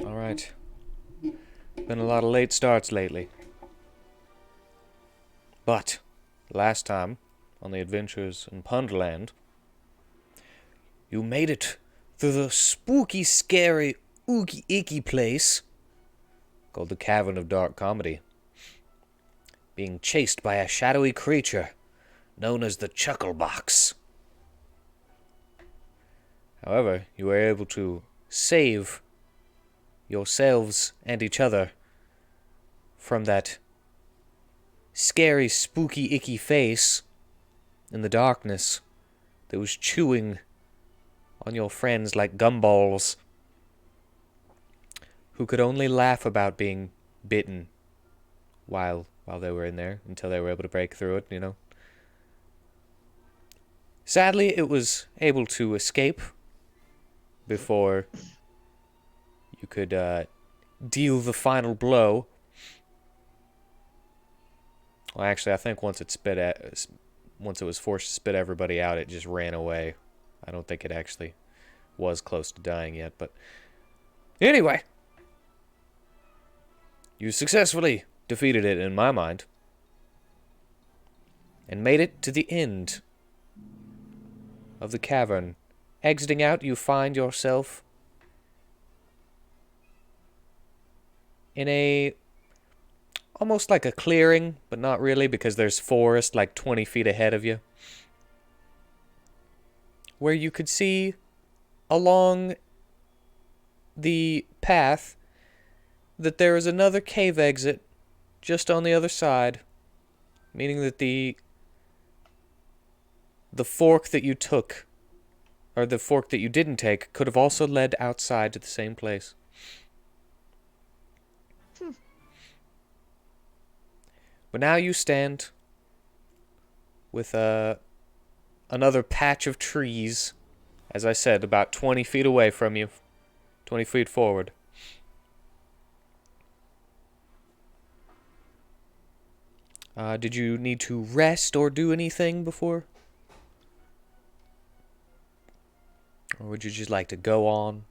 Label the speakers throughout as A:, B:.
A: Alright. Been a lot of late starts lately. But, last time, on the adventures in Punderland, you made it through the spooky, scary, ooky, icky place called the Cavern of Dark Comedy, being chased by a shadowy creature known as the Chuckle Box. However, you were able to save yourselves and each other from that scary, spooky, icky face in the darkness that was chewing on your friends like gumballs, who could only laugh about being bitten while they were in there until they were able to break through it, you know. Sadly, it was able to escape before you could deal the final blow. Well, actually, I think once it was forced to spit everybody out, it just ran away. I don't think it actually was close to dying yet, but anyway, you successfully defeated it in my mind and made it to the end of the cavern. Exiting out, you find yourself in a almost like a clearing, but not really, because there's forest like 20 feet ahead of you, where you could see along the path that there is another cave exit just on the other side, meaning that the fork that you took, or the fork that you didn't take, could have also led outside to the same place. But now you stand with another patch of trees, as I said, about 20 feet away from you, 20 feet forward. Did you need to rest or do anything before? Or would you just like to go on?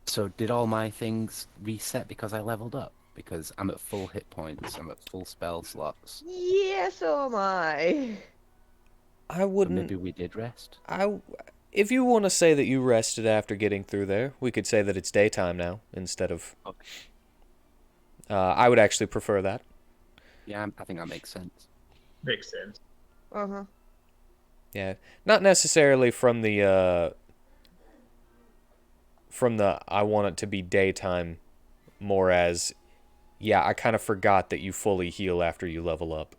B: So did all my things reset because I leveled up? Because I'm at full hit points, I'm at full spell slots.
C: Yeah, so am I.
A: I
B: So
A: wouldn't...
B: maybe we did rest?
A: If you want to say that you rested after getting through there, we could say that it's daytime now instead of...
B: Okay.
A: I would actually prefer that.
B: Yeah, I think that makes sense.
D: Makes sense.
C: Uh-huh.
A: Yeah, not necessarily from the I want it to be daytime, more as, yeah, I kind of forgot that you fully heal after you level up.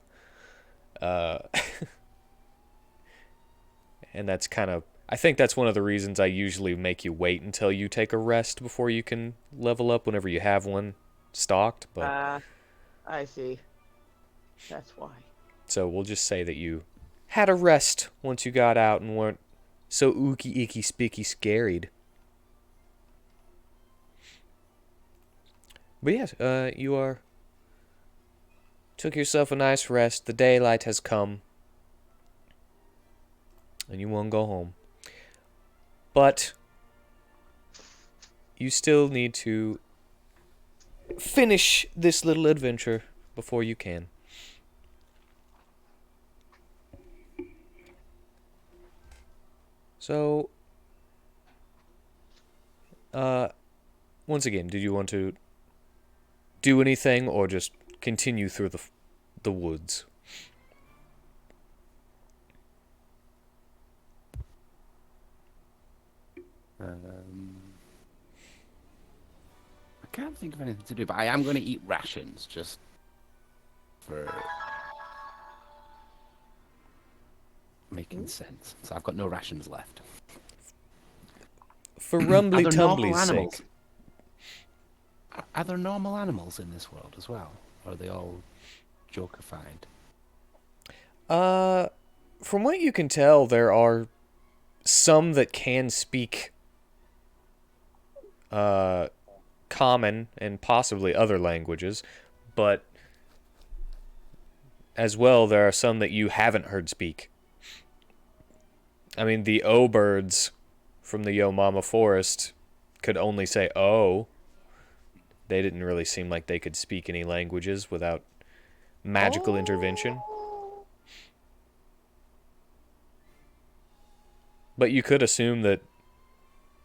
A: And that's kind of, I think that's one of the reasons I usually make you wait until you take a rest before you can level up whenever you have one stocked, but...
C: I see. That's why.
A: So we'll just say that you had a rest once you got out and weren't so ooky, icky, spiky, scared. But yes, you took yourself a nice rest. The daylight has come. And you want to go home. But you still need to finish this little adventure before you can. So, once again, did you want to do anything or just continue through the woods?
B: I can't think of anything to do, but I am going to eat rations just for making sense. So I've got no rations left.
A: For Rumbly
B: Are there normal
A: Tumbly's
B: animals?
A: sake.
B: Are there normal animals in this world as well? Or are they all Joker-fied?
A: From what you can tell, there are some that can speak common and possibly other languages, but as well, there are some that you haven't heard speak. I mean, the O-birds from the Yo Mama Forest could only say "oh." They didn't really seem like they could speak any languages without magical intervention.
C: Oh.
A: But you could assume that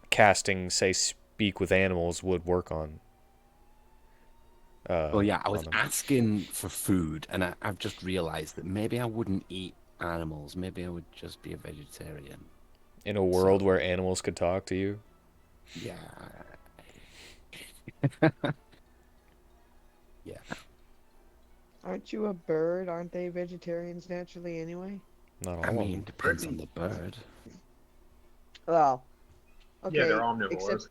A: casting, say, speak with animals would work on.
B: Well, yeah, I was
A: on them.
B: asking for food, and I've just realized that maybe I wouldn't eat animals. Maybe I would just be a vegetarian.
A: In a world
B: So-
A: where animals could talk to you.
B: Yeah. Yeah.
C: Aren't you a bird? Aren't they vegetarians naturally anyway?
A: Not all
B: I
A: of
B: mean,
A: them.
B: depends on the bird.
C: Well, okay.
D: Yeah, they're omnivores.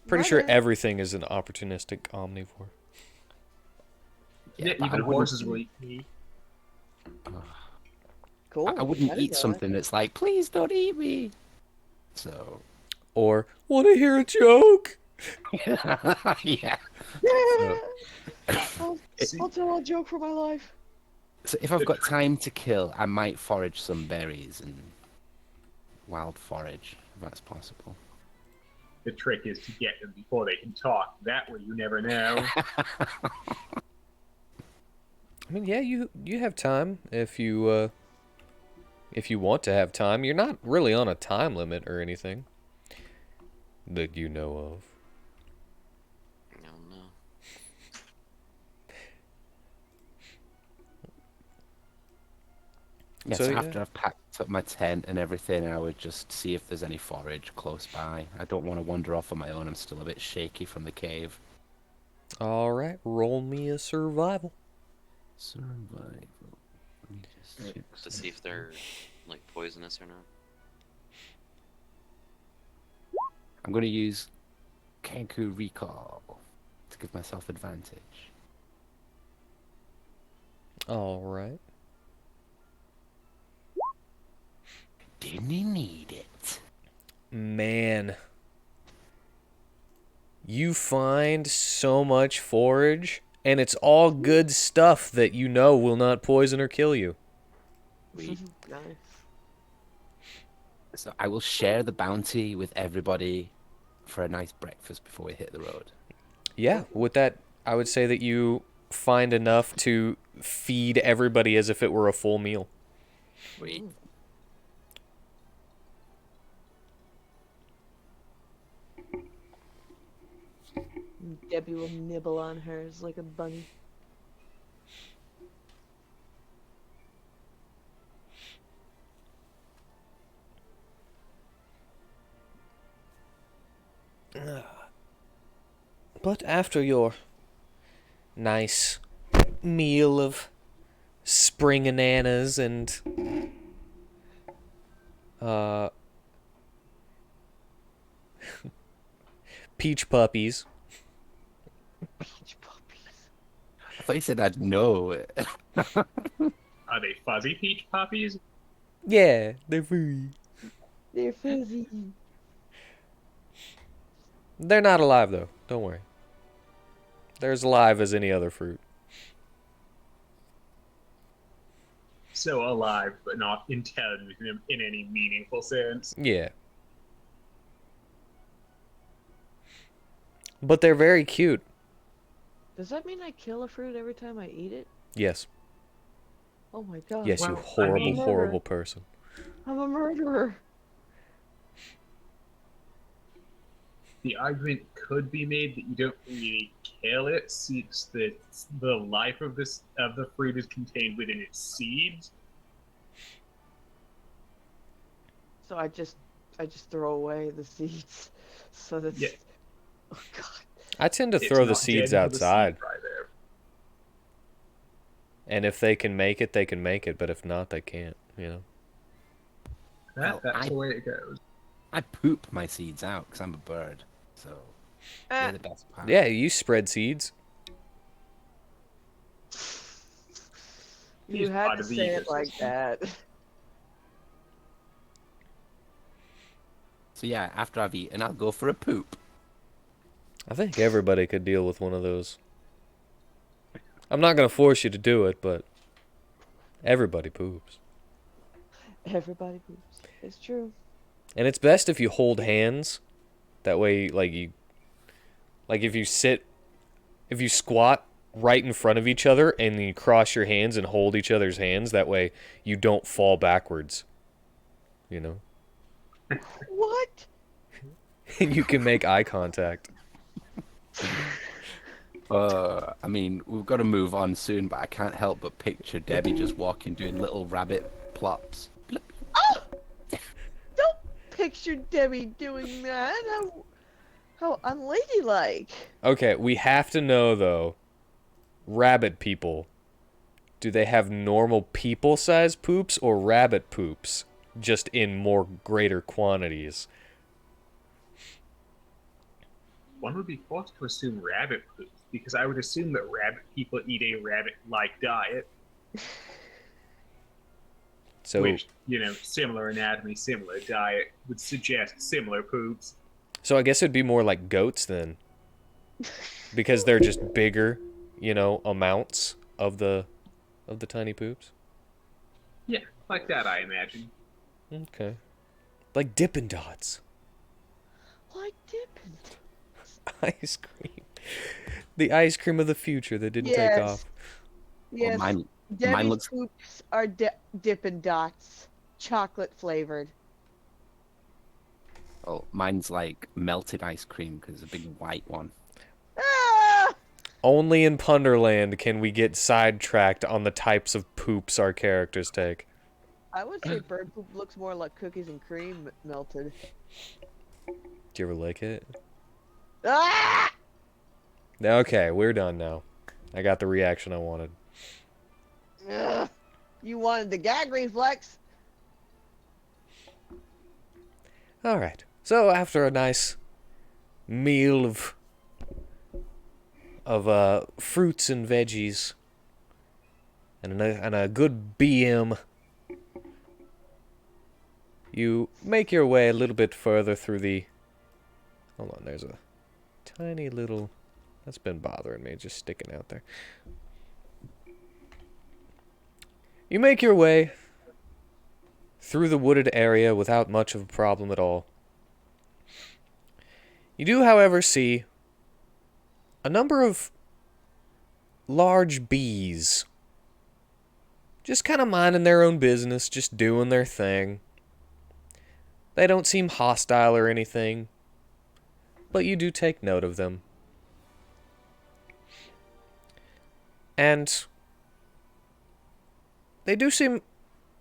A: Pretty
C: My
A: sure
C: bad.
A: everything is an opportunistic omnivore.
D: Yeah,
B: but I
D: even
B: wouldn't-
D: horses will eat meat.
C: Cool.
B: I wouldn't
C: didn't
B: eat
C: know
B: something that's like, please don't eat me. So,
A: Or, want to hear a joke?
B: yeah.
C: that.
B: So,
C: I'll tell a joke for my life.
B: so if I've got time to kill, I might forage some berries and wild forage, if that's possible.
D: The trick is to get them before they can talk. That way, you never know.
A: I mean, yeah, you have time if you want to have time. You're not really on a time limit or anything that you know of.
E: No, no.
B: Yeah,
A: So,
B: so
A: yeah.
B: after I've packed up my tent and everything, I would just see if there's any forage close by. I don't want to wander off on my own. I'm still a bit shaky from the cave.
A: All right, roll me a survival.
B: Survival. Let me just check
E: To see if they're like poisonous or not.
B: I'm going to use Kenku Recall to give myself advantage.
A: All right.
B: Didn't he need it?
A: Man. You find so much forage, and it's all good stuff that you know will not poison or kill you.
B: Sweet.
C: Nice.
B: So I will share the bounty with everybody for a nice breakfast before we hit the road.
A: Yeah, with that, I would say that you find enough to feed everybody as if it were a full meal.
B: Sweet.
C: Debbie will nibble on hers like a bunny.
A: But after your nice meal of spring bananas and peach puppies.
C: Peach puppies.
B: I thought you said I'd know.
D: Are they fuzzy peach puppies?
A: Yeah, they're free.
C: They're fuzzy.
A: They're not alive though. Don't worry. They're as alive as any other fruit.
D: So alive, but not intelligent in any meaningful sense.
A: Yeah. But they're very cute.
C: Does that mean I kill a fruit every time I eat it?
A: Yes.
C: Oh my god.
A: Yes, you
D: Well, I
A: horrible,
D: mean-
A: horrible person.
C: I'm a murderer.
D: The argument could be made that you don't really kill it, since the life of the fruit is contained within its seeds.
C: So I just throw away the seeds. So that's
D: Yeah.
C: Oh god.
A: I tend to
D: It's
A: throw the
D: not
A: seeds
D: dead until the seed
A: outside.
D: dry there.
A: And if they can make it, they can make it. But if not, they can't, you know?
B: Well,
D: That's the way it goes.
B: I poop my seeds out because I'm a bird. So they're the best part.
A: Yeah, you spread seeds.
C: You
D: He's
C: had
D: part
C: to
D: of the
C: say it like
D: ecosystem.
C: that.
B: So yeah, after I've eaten, I'll go for a poop.
A: I think everybody could deal with one of those. I'm not going to force you to do it, but everybody poops.
C: Everybody poops. It's true.
A: And it's best if you hold hands. That way, if you squat right in front of each other and you cross your hands and hold each other's hands, that way you don't fall backwards. You know?
C: What?
A: And you can make eye contact.
B: I mean, we've got to move on soon, but I can't help but picture Debbie just walking, doing little rabbit plops.
C: Oh! Don't picture Debbie doing that. How unladylike.
A: Okay, we have to know, though, rabbit people, do they have normal people-sized poops or rabbit poops, just in more greater quantities?
D: One would be forced to assume rabbit poop, because I would assume that rabbit people eat a rabbit-like diet,
A: So,
D: which, similar anatomy, similar diet, would suggest similar poops.
A: so I guess it'd be more like goats then, because they're just bigger, amounts of the tiny poops.
D: Yeah, like that, I imagine.
A: Okay, like Dippin' Dots.
C: Like Dippin'.
A: Ice cream. The ice cream of the future that didn't take off.
C: Yes.
B: Mine
C: Debbie's
B: looks-
C: poops are Dippin' Dots, chocolate flavored.
B: Oh, mine's like melted ice cream because it's a big white one.
C: Ah!
A: Only in Punderland can we get sidetracked on the types of poops our characters take.
C: I would say bird poop looks more like cookies and cream melted.
A: Do you ever lick it?
C: Ah!
A: Okay, we're done now. I got the reaction I wanted.
C: Ugh. You wanted the gag reflex.
A: Alright, so after a nice meal of fruits and veggies and a good BM, you make your way a little bit further through the... Hold on, there's a tiny little... That's been bothering me, just sticking out there. You make your way through the wooded area without much of a problem at all. You do, however, see a number of large bees just kind of minding their own business, just doing their thing. They don't seem hostile or anything, but you do take note of them. And they do seem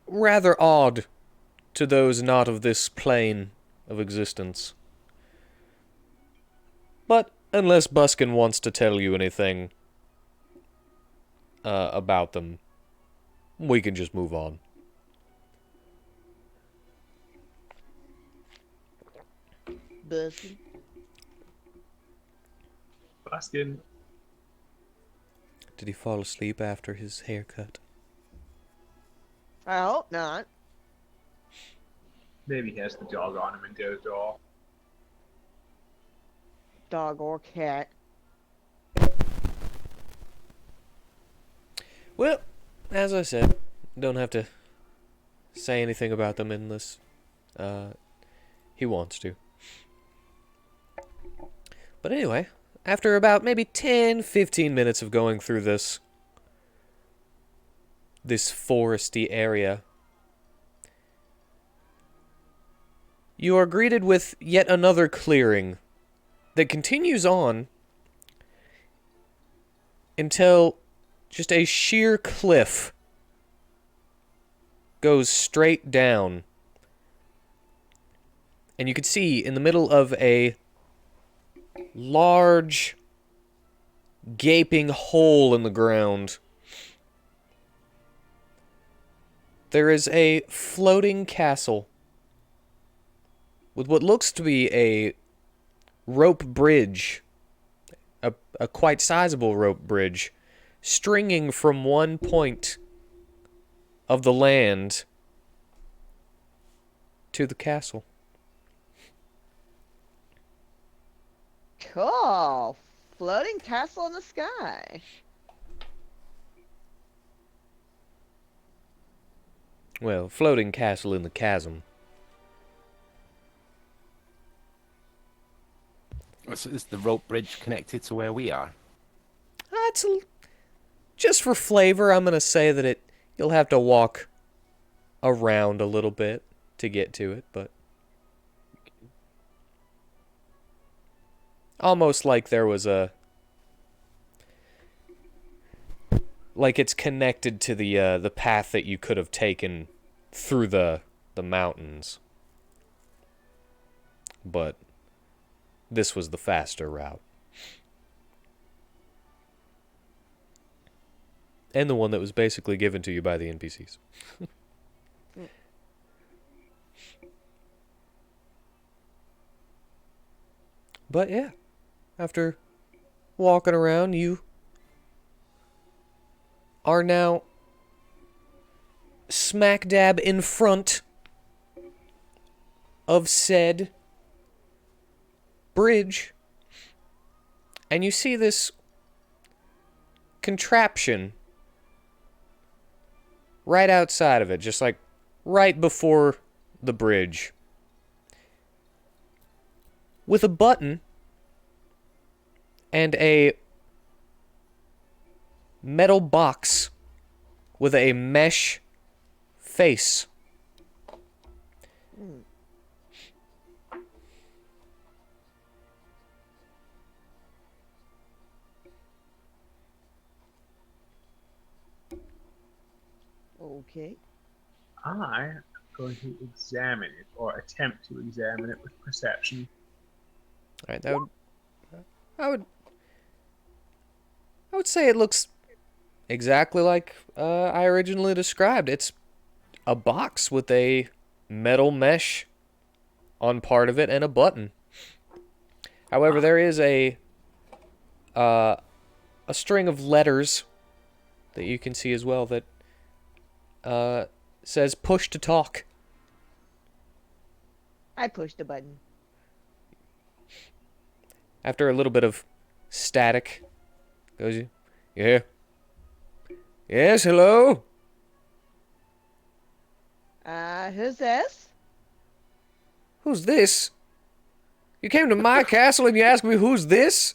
A: rather odd to those not of this plane of existence. But unless Buskin wants to tell you anything about them, we can just move on.
C: Busted.
D: Buskin.
A: Did he fall asleep after his haircut?
C: I hope not.
D: Maybe he has the dog on him and dozed off.
C: Dog or cat.
A: Well, as I said, don't have to say anything about them unless he wants to. But anyway, after about maybe 10-15 minutes of going through this foresty area, you are greeted with yet another clearing that continues on until just a sheer cliff goes straight down. And you can see in the middle of a large gaping hole in the ground, there is a floating castle with what looks to be a rope bridge, a quite sizable rope bridge, stringing from one point of the land to the castle.
C: Cool. Floating castle in the sky.
A: Well, floating castle in the chasm.
B: So is the rope bridge connected to where we are?
A: Just for flavor, I'm gonna say that you'll have to walk around a little bit to get to it, but almost like there was like it's connected to the path that you could have taken through the mountains, but this was the faster route. And the one that was basically given to you by the NPCs. But yeah, after walking around, you are now smack dab in front of said bridge. And you see this contraption right outside of it, just like right before the bridge, with a button and a metal box with a mesh face.
C: Okay.
D: I'm going to examine it, or attempt to examine it with perception.
A: All right, I would say it looks exactly like I originally described. It's a box with a metal mesh on part of it and a button. However, there is a string of letters that you can see as well that says push to talk.
C: I pushed the button.
A: After a little bit of static, goes, yeah. Yes, hello?
C: Who's this?
A: Who's this? You came to my castle and you asked me who's this?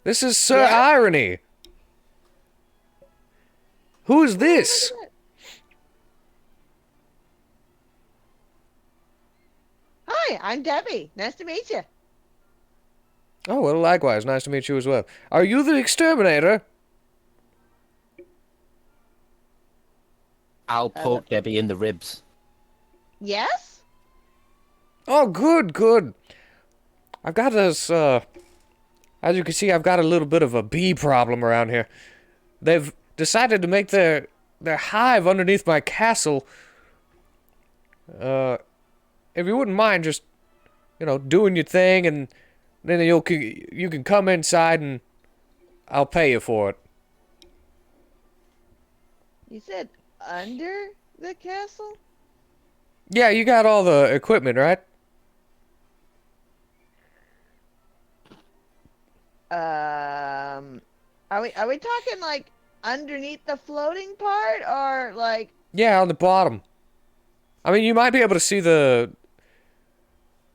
A: This is Sir
C: Yeah?
A: Irony. Who's this?
C: Hi, I'm Debbie. Nice to meet you.
A: Oh, well, likewise. Nice to meet you as well. Are you the exterminator?
B: I'll poke Debbie in the ribs.
C: Yes?
A: Oh, good, good. I've got this, as you can see, I've got a little bit of a bee problem around here. They've decided to make their hive underneath my castle. If you wouldn't mind just, doing your thing, and then you can come inside and I'll pay you for it.
C: You said under the castle?
A: Yeah, you got all the equipment, right?
C: Are we talking like underneath the floating part, or like?
A: Yeah, on the bottom. I mean, you might be able to see the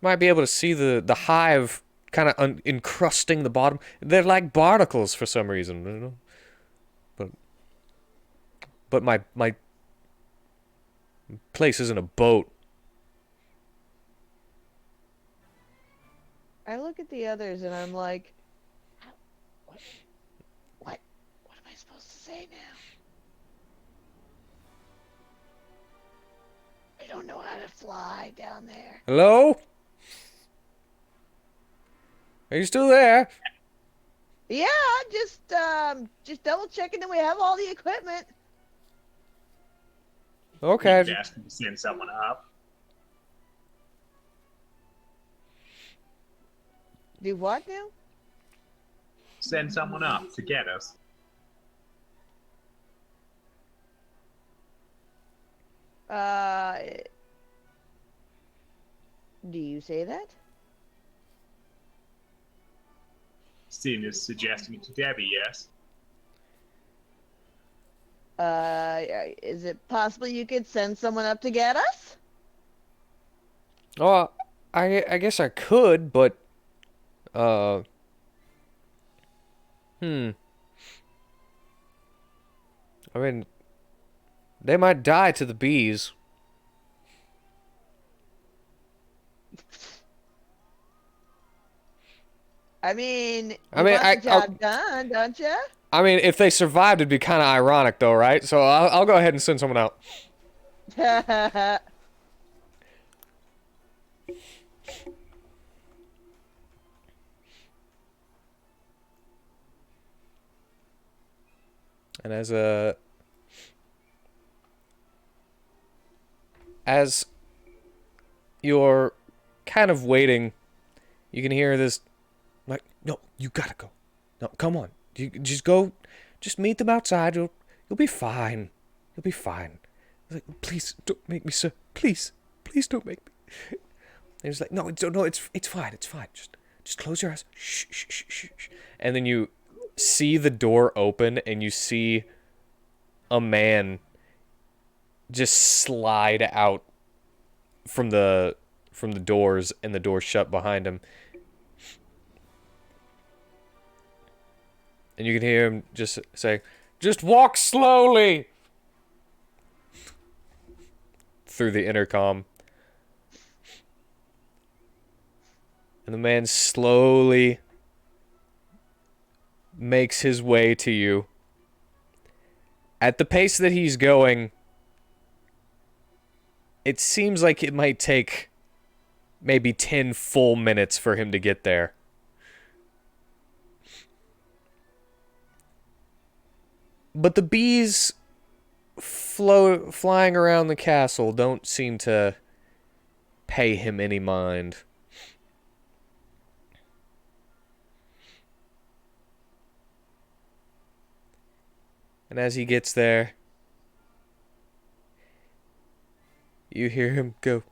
A: hive kind of encrusting the bottom. They're like barnacles for some reason, But my place isn't a boat.
C: I look at the others and I'm like, what am I supposed to say now? I don't know how to fly down there.
A: Hello? Are you still there?
C: Yeah, just double checking that we have all the equipment.
A: Okay.
D: You could ask him to send someone up.
C: Do what now?
D: Send someone up to get us.
C: Do you say that?
D: Sin is suggesting it to Debbie, yes?
C: Is it possible you could send someone up to get us?
A: Oh, I guess I could, but uh, I mean, they might die to the bees.
C: I mean,
A: I
C: you
A: mean,
C: want the job done, don't you?
A: I mean, if they survived, it'd be kind of ironic, though, right? So I'll go ahead and send someone out. And as you're kind of waiting, you can hear this, like, no, you gotta go. No, come on. You just go, just meet them outside. You'll be fine. You'll be fine. Like, please don't make me, sir. Please, please don't make me. And he was like, no, it's fine. It's fine. Just close your eyes. Shh, shh, shh, shh, shh. And then you see the door open, and you see a man just slide out from the doors, and the door shut behind him. And you can hear him just say, "Just walk slowly," through the intercom. And the man slowly makes his way to you. At the pace that he's going, it seems like it might take maybe 10 full minutes for him to get there. But the bees flying around the castle don't seem to pay him any mind. And as he gets there, you hear him go,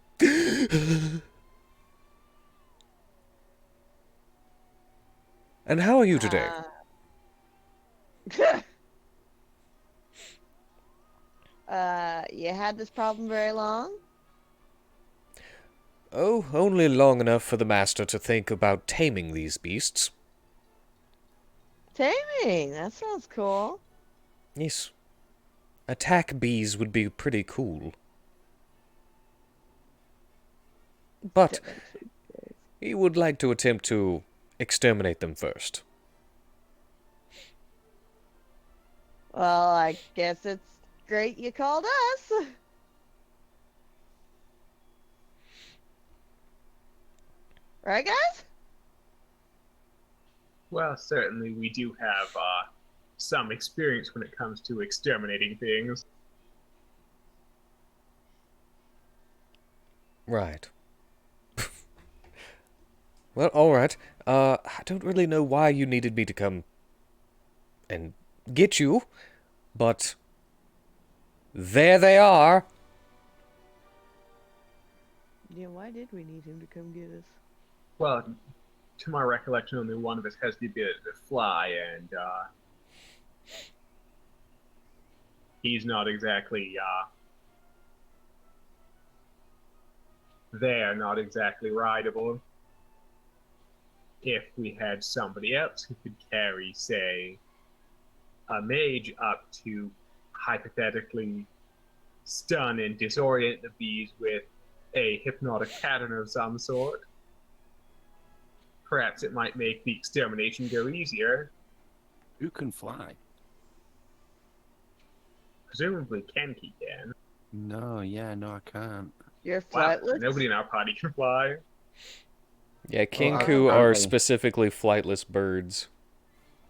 A: "And how are you today?"
C: You had this problem very long?
A: "Oh, only long enough for the master to think about taming these beasts."
C: Taming, that sounds cool.
A: Yes. Attack bees would be pretty cool. But he would like to attempt to exterminate them first.
C: Well, I guess it's great you called us. Right, guys?
D: Well, certainly we do have some experience when it comes to exterminating things.
A: Right. Well, alright. I don't really know why you needed me to come and get you, but there they are.
C: Yeah, why did we need him to come get us?
D: Well, to my recollection, only one of us has the ability to fly, and he's not exactly they're not exactly rideable. If we had somebody else who could carry, say, a mage up to hypothetically stun and disorient the bees with a hypnotic pattern of some sort, perhaps it might make the extermination go easier.
B: Who can fly?
D: Presumably Kenki can.
B: No, I can't.
C: You're
D: Wow,
C: flightless?
D: nobody in our party can fly.
A: Yeah, Kinku
B: apparently-
A: are specifically flightless birds.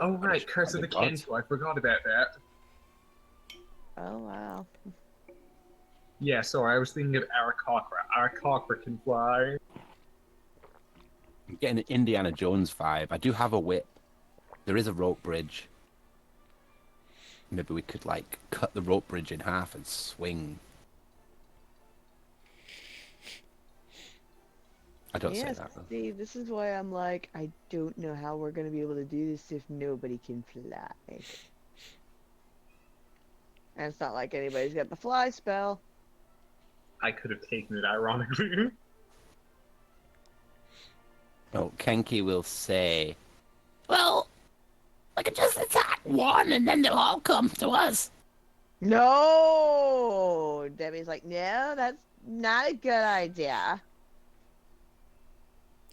D: Oh right,
B: Gosh,
D: Curse of the
B: probably gods.
D: Kenku, I forgot about that.
C: Oh, wow.
D: Yeah, sorry, I was thinking of Arakocra. Arakocra can fly.
B: I'm getting an Indiana Jones vibe. I do have a whip. There is a rope bridge. Maybe we could, like, cut the rope bridge in half and swing. I don't say
C: Yes,
B: that, though.
C: Steve, this is why I'm like, I don't know how we're going to be able to do this if nobody can fly. And it's not like anybody's got the fly spell.
D: I could have taken it ironically.
B: Oh, Kenki will say, well, I could just attack one and then they'll all come to us.
C: No! Debbie's like, no, that's not a good idea.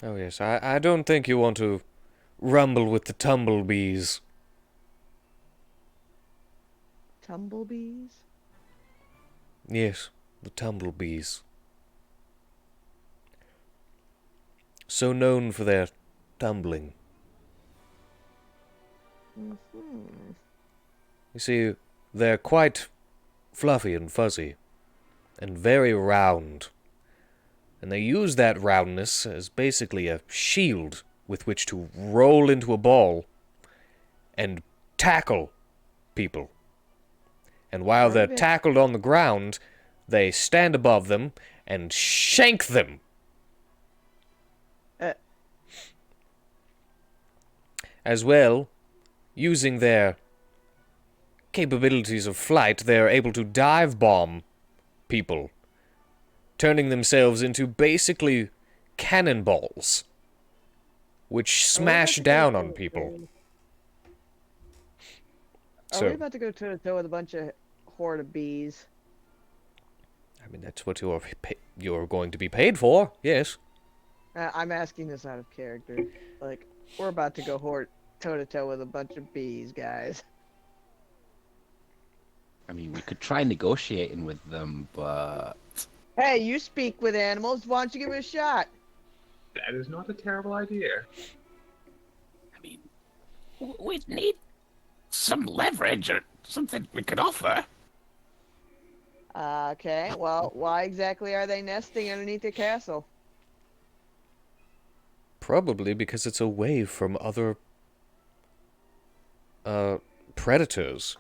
A: Oh, yes, I don't think you want to rumble with the tumblebees.
C: Tumblebees?
A: Yes, the tumblebees. So known for their tumbling.
C: Mm-hmm.
A: You see, they're quite fluffy and fuzzy, and very round. And they use that roundness as basically a shield with which to roll into a ball and tackle people. And while they're tackled on the ground, they stand above them and shank them. As well, using their capabilities of flight, they're able to dive bomb people, turning themselves into basically cannonballs, which smash down on people.
C: Are we about to go toe-to-toe with a bunch of horde of bees?
A: I mean, that's what you're going to be paid for, yes.
C: I'm asking this out of character. Like, we're about to go toe-to-toe with a bunch of bees, guys.
B: I mean, we could try negotiating with them, but...
C: Hey, you speak with animals. Why don't you give it a shot?
D: That is not a terrible idea.
B: I mean, we need some leverage or something we could offer.
C: Okay, well, why exactly are they nesting underneath your castle?
A: Probably because it's away from other predators.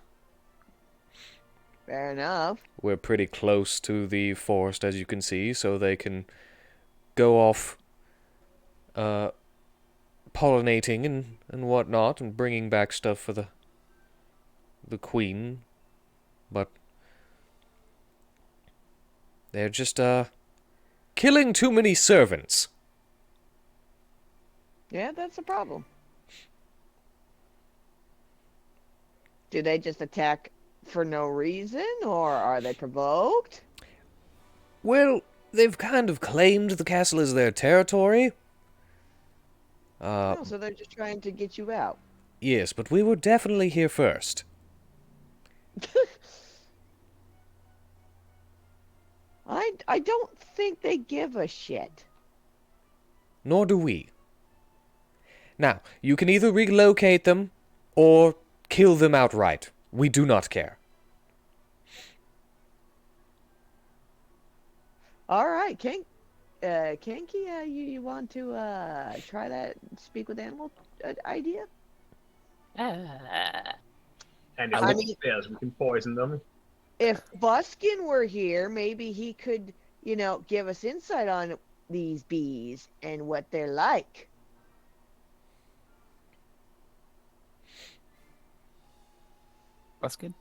C: Fair enough.
A: We're pretty close to the forest, as you can see, so they can go off pollinating and whatnot, and bringing back stuff for the queen. But they're just killing too many servants.
C: Yeah, that's a problem. Do they just attack for no reason, or are they provoked?
A: Well, they've kind of claimed the castle as their territory.
C: Oh, so they're just trying to get you out.
A: Yes, but we were definitely here first.
C: I don't think they give a shit.
A: Nor do we. Now, you can either relocate them or kill them outright. We do not care.
C: All right, Kanky, you want to try that speak with animal idea?
D: And if
C: I
D: it
C: mean-
D: fails, we can poison them.
C: If Buskin were here, maybe he could, give us insight on these bees and what they're like.
B: Buskin?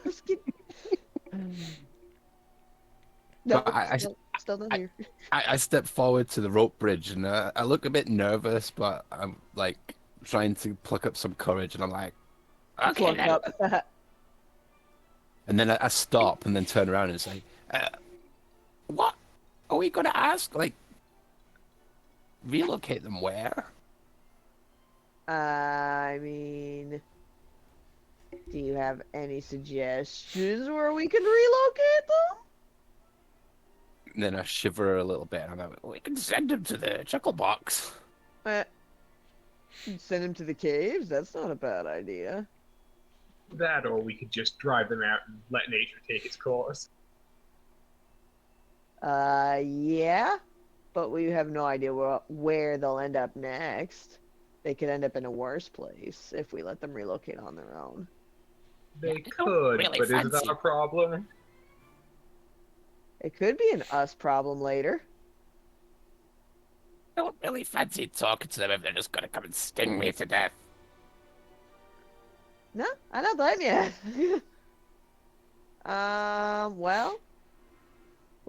C: Buskin. No,
B: But
C: still not here.
B: I step forward to the rope bridge and I look a bit nervous, but I'm like trying to pluck up some courage, and I'm like, okay,
C: Plug
B: then.
C: up.
B: And then I stop and then turn around and say, what are we going to ask? Like, relocate them where?
C: I mean, do you have any suggestions where we can relocate them?
B: And then I shiver a little bit. And I'm like, we can send them to the chuckle box.
C: Send him to the caves? That's not a bad idea.
D: That, or we could just drive them out and let nature take its course.
C: Yeah, but we have no idea where they'll end up next. They could end up in a worse place if we let them relocate on their own.
D: They
B: I don't
D: could,
B: really
D: but is
B: fancy-
D: that a problem?
C: It could be an us problem later.
B: I don't really fancy talking to them if they're just going to come and sting me to death.
C: No, I don't blame you. Well,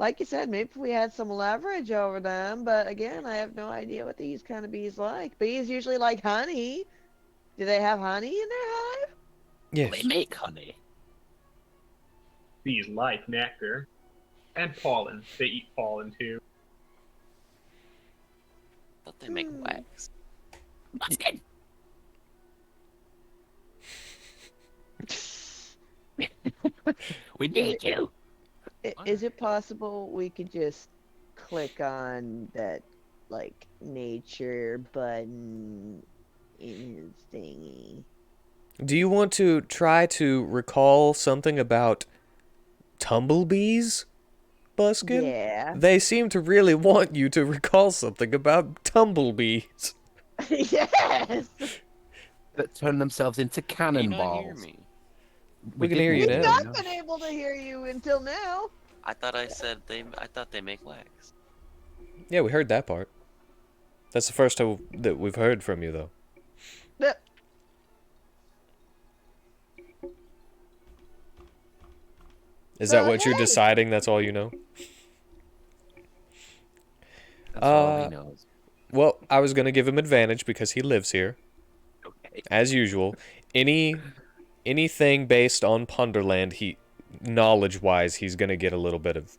C: like you said, maybe if we had some leverage over them. But again, I have no idea what these kind of bees like. Bees usually like honey. Do they have honey in their hive?
B: Well, they
A: Yes.
B: make honey.
D: Bees like nectar and pollen. They eat pollen too.
E: Thought they make
C: Hmm.
E: wax.
B: Basket. We need you.
C: Is it possible we could just click on that, like, nature button in his thingy?
A: Do you want to try to recall something about tumblebees, Buskin?
C: Yeah.
A: They seem to really want you to recall something about tumblebees.
C: Yes!
B: That turn themselves into
E: Can you not hear
B: cannonballs.
E: me?
A: We can hear
B: didn't
A: you
C: We've
A: now.
B: really
C: not
B: know.
C: been able to hear you until now.
E: I thought I said they. I thought they make wax.
A: Yeah, we heard that part. That's the first time that we've heard from you, though.
C: But
A: Is that
C: Well,
A: what you're
C: hey.
A: deciding? That's all you know?
B: That's all he knows.
A: Well, I was going to give him advantage because he lives here,
B: Okay.
A: as usual. Anything based on Punderland, knowledge-wise, he's going to get a little bit of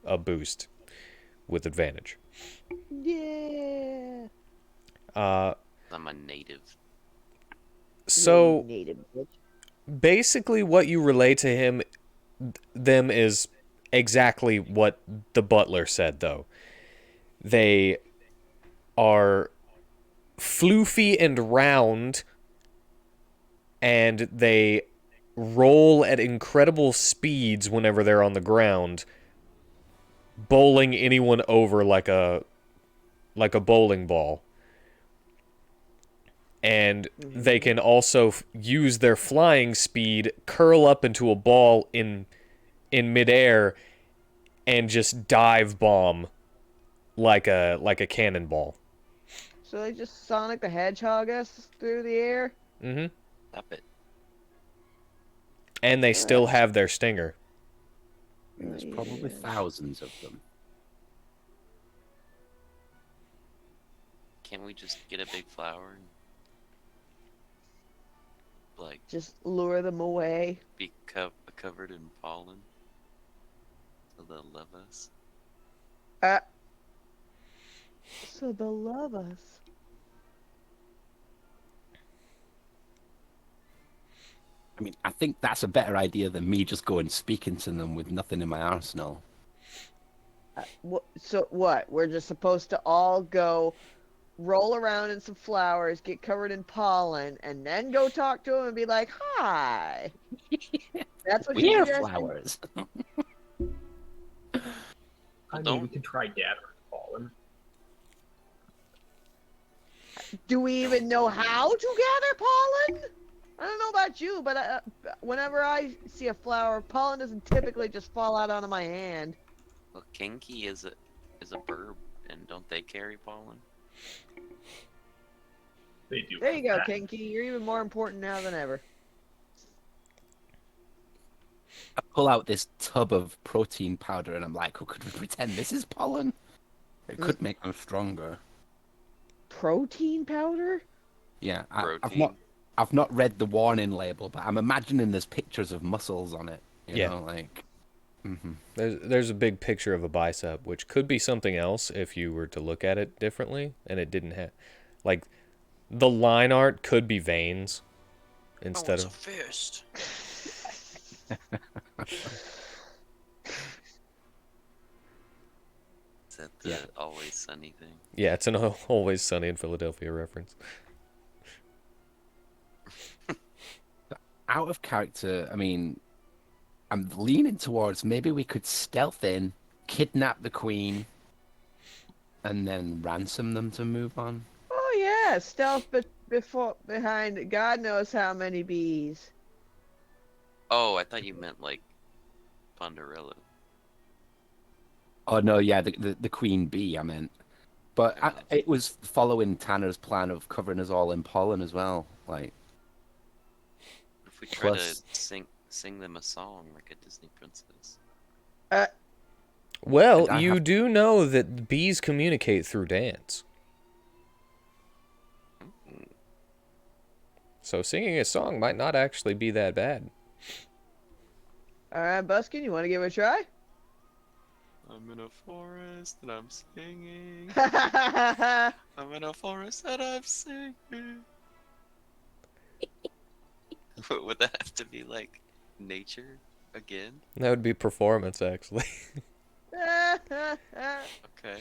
A: a boost with advantage.
C: Yeah.
E: I'm a native.
A: So
C: Native bitch.
A: basically, what you relay to them is exactly what the butler said, though. They are floofy and round, and they roll at incredible speeds whenever they're on the ground, bowling anyone over like a bowling ball. And they can also use their flying speed, curl up into a ball in midair, and just dive bomb like a cannonball.
C: So they just Sonic the Hedgehog us through the air?
A: Mm-hmm.
E: Stop it.
A: And they still have their stinger.
B: And there's probably
C: Yeah.
B: thousands of them.
E: Can't we just get a big flower and like
C: Just lure them away.
E: be covered in pollen so they'll love us?
C: So they'll love us.
B: I mean, I think that's a better idea than me just going speaking to them with nothing in my arsenal.
C: So what? We're just supposed to all go roll around in some flowers, get covered in pollen, and then go talk to them and be like, "Hi." That's what you're
B: We're
C: suggesting?
B: flowers.
D: I mean,
E: don't-
D: we can try gathering pollen.
C: Do we even know how to gather pollen? I don't know about you, but whenever I see a flower, pollen doesn't typically just fall out onto my hand.
E: Well, kinky is a bird, and don't they carry pollen?
D: They do.
C: There you go,
D: that.
C: Kinky. You're even more important now than ever.
B: I pull out this tub of protein powder and I'm like, oh, could we pretend this is pollen? It could make them stronger.
C: Protein powder?
B: Yeah,
E: Protein.
B: I've not read the warning label, but I'm imagining there's pictures of muscles on it. You
A: Yeah.
B: know, like. Mm-hmm.
A: There's a big picture of a bicep, which could be something else if you were to look at it differently, and it didn't have, like, the line art could be veins instead
E: a
A: of.
E: fist. Is that the
B: Yeah.
E: Always Sunny thing?
A: Yeah, it's an Always Sunny in Philadelphia reference.
B: Out of character, I mean, I'm leaning towards maybe we could stealth in, kidnap the queen, and then ransom them to move on.
C: Oh yeah, stealth behind God knows how many bees.
E: Oh, I thought you meant like Ponderella.
B: Oh no, yeah, the queen bee, I meant. But it was following Tanner's plan of covering us all in pollen as well. Like,
E: If we try
B: Plus-
E: to sing them a song like a Disney princess.
A: Well,
B: And I
A: you
B: have-
A: do know that bees communicate through dance. So singing a song might not actually be that bad.
C: All right, Buskin, you want to give it a try?
E: I'm in a forest and I'm singing.
C: That's
E: I'm in a forest and I'm singing. Would that have to be like nature again?
A: That would be performance, actually.
E: Okay.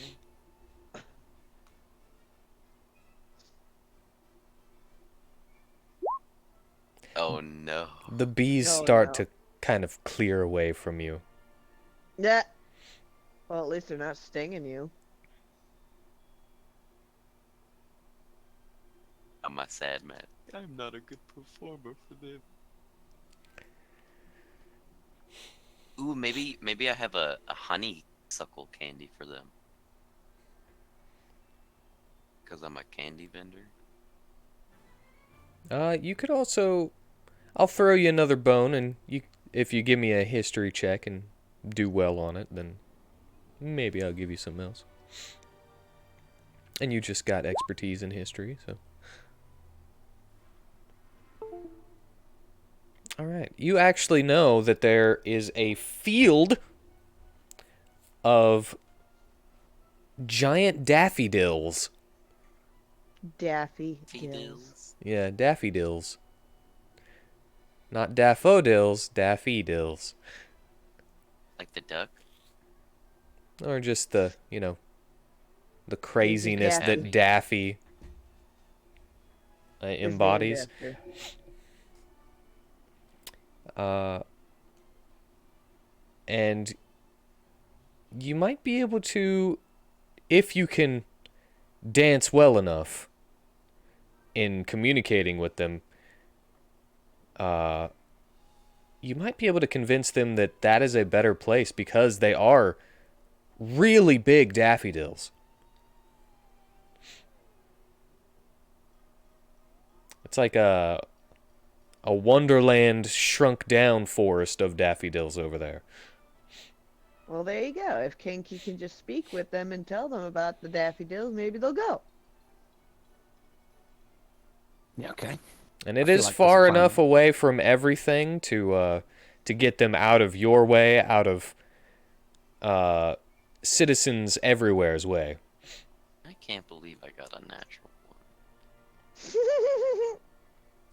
E: Oh no.
A: The bees
C: Oh,
A: start
C: no.
A: to kind of clear away from you.
C: Yeah. Well, at least they're not stinging you.
E: I'm a sad man. I'm not a good performer for them. Ooh, maybe I have a honeysuckle candy for them. Because I'm a candy vendor.
A: You could also... I'll throw you another bone, and if you give me a history check and do well on it, then maybe I'll give you something else. And you just got expertise in history, so... Alright, you actually know that there is a field of giant daffodils.
C: Daffy dills.
E: Fidels.
A: Yeah, daffodils. Not daffodils, daffodils.
E: Like the duck?
A: Or just the, the craziness
C: Daffy.
A: that Daffy
C: His
A: embodies.
C: named
A: And you might be able to, if you can dance well enough in communicating with them, you might be able to convince them that that is a better place because they are really big daffodils. It's like a Wonderland shrunk down forest of daffodils over there.
C: Well, there you go. If Kinky can just speak with them and tell them about the daffodils, maybe they'll go.
B: Yeah, okay.
A: And it
B: feel
A: is
B: like there's a
A: far
B: plan.
A: enough away from everything to get them out of your way, out of citizens everywhere's way.
E: I can't believe I got a natural one.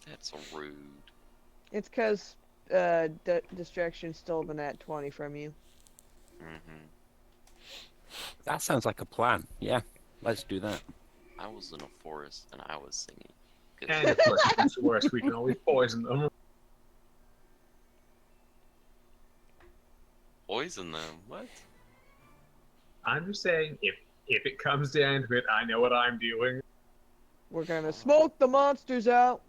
E: That's rude.
C: It's because Distraction stole the nat 20 from you.
E: Mm-hmm.
B: That sounds like a plan. Yeah, let's do that.
E: I was in a forest and I was singing. Good.
D: And of course, if it's worse, we can always poison them.
E: Poison them? What?
D: I'm just saying, if it comes down to it, I know what I'm doing.
C: We're gonna smoke the monsters out.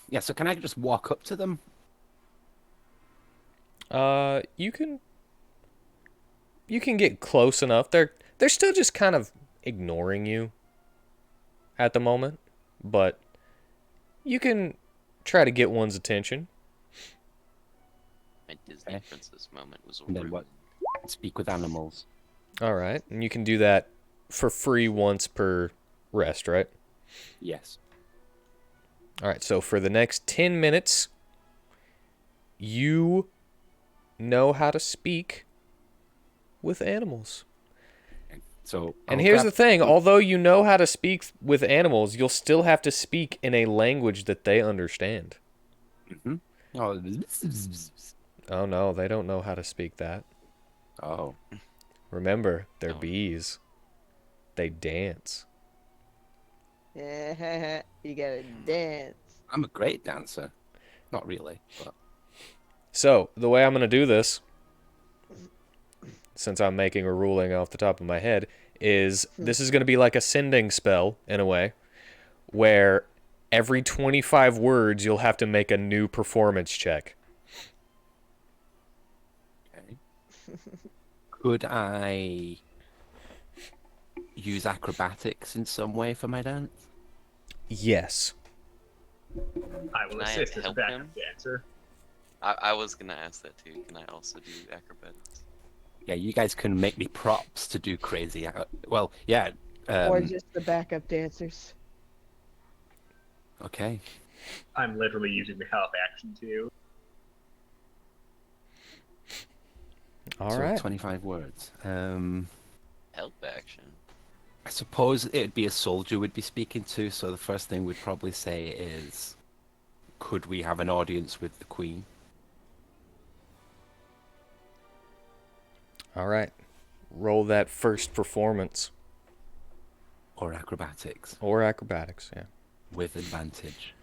B: Yeah, so can I just walk up to them?
A: You can get close enough. They're still just kind of ignoring you at the moment, but you can try to get one's attention.
E: My Disney
B: Okay.
E: princess moment was
B: And then
E: ruined.
B: what? Speak with animals.
A: All right, and you can do that for free once per rest, right?
B: Yes.
A: All right, so for the next 10 minutes, you know how to speak with animals.
B: So.
A: And
B: I'll
A: here's
B: grab-
A: the thing, although you know how to speak with animals, you'll still have to speak in a language that they understand.
B: Mhm. Oh.
A: Oh no, they don't know how to speak that.
B: Oh.
A: Remember, they're
E: Oh.
A: bees. They dance.
C: You gotta dance.
B: I'm a great dancer. Not really, but
A: So, the way I'm going to do this, since I'm making a ruling off the top of my head, is this is going to be like a sending spell, in a way, where every 25 words you'll have to make a new performance check.
B: okay. Could I use acrobatics in some way for my dance?
A: Yes.
D: I will
E: Can I
D: assist as a
E: help
D: backup
E: him?
D: dancer.
E: I was gonna ask that too. Can I also do acrobatics?
B: Yeah, you guys can make me props to do crazy. Well, yeah.
C: Or just the backup dancers.
B: Okay.
D: I'm literally using the help action too.
A: All
B: So
A: right.
B: 25 words.
E: Help action.
B: I suppose it'd be a soldier we'd be speaking to, so the first thing we'd probably say is, could we have an audience with the Queen?
A: All right. Roll that first performance
B: Or acrobatics
A: or acrobatics. Yeah.
B: with advantage.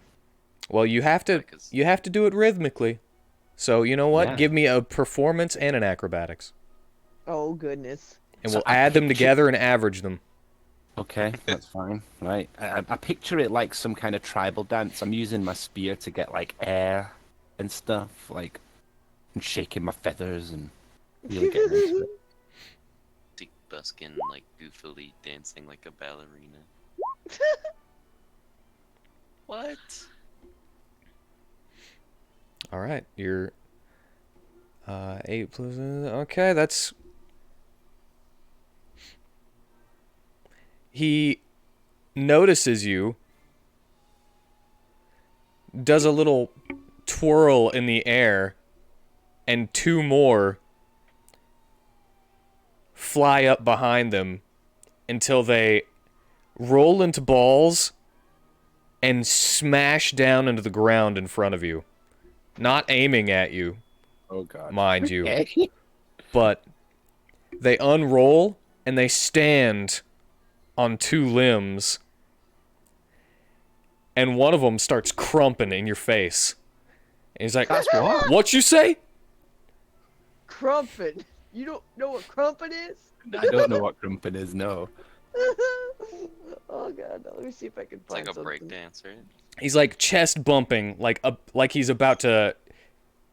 A: Well, you have to
E: Like, 'cause-
A: do it rhythmically. So you know what?
B: Yeah.
A: Give me a performance and an acrobatics,
C: Oh goodness.
A: and
B: So
A: we'll
B: I
A: add them
B: picture-
A: together and average them.
B: Okay, that's fine. Right. I picture it like some kind of tribal dance. I'm using my spear to get like air and stuff, like and shaking my feathers and really getting into it.
E: Dick buskin like goofily dancing like a ballerina. What?
A: All right. You're 8 plus. Okay, that's. He notices you, does a little twirl in the air, and 2 more fly up behind them until they roll into balls and smash down into the ground in front of you. Not aiming at you,
B: Oh god.
A: mind you,
B: Okay.
A: but they unroll and they stand on 2 limbs, and one of them starts crumping in your face. And he's like,
B: That's what?
A: "What you say?"
C: Crumpet. You don't know what crumpet is?
B: I don't know what crumpet is, no.
C: Oh god, no, let me see if I can
E: It's like
C: find
E: a
C: something.
E: break dance, right?
A: He's like chest bumping, like he's about to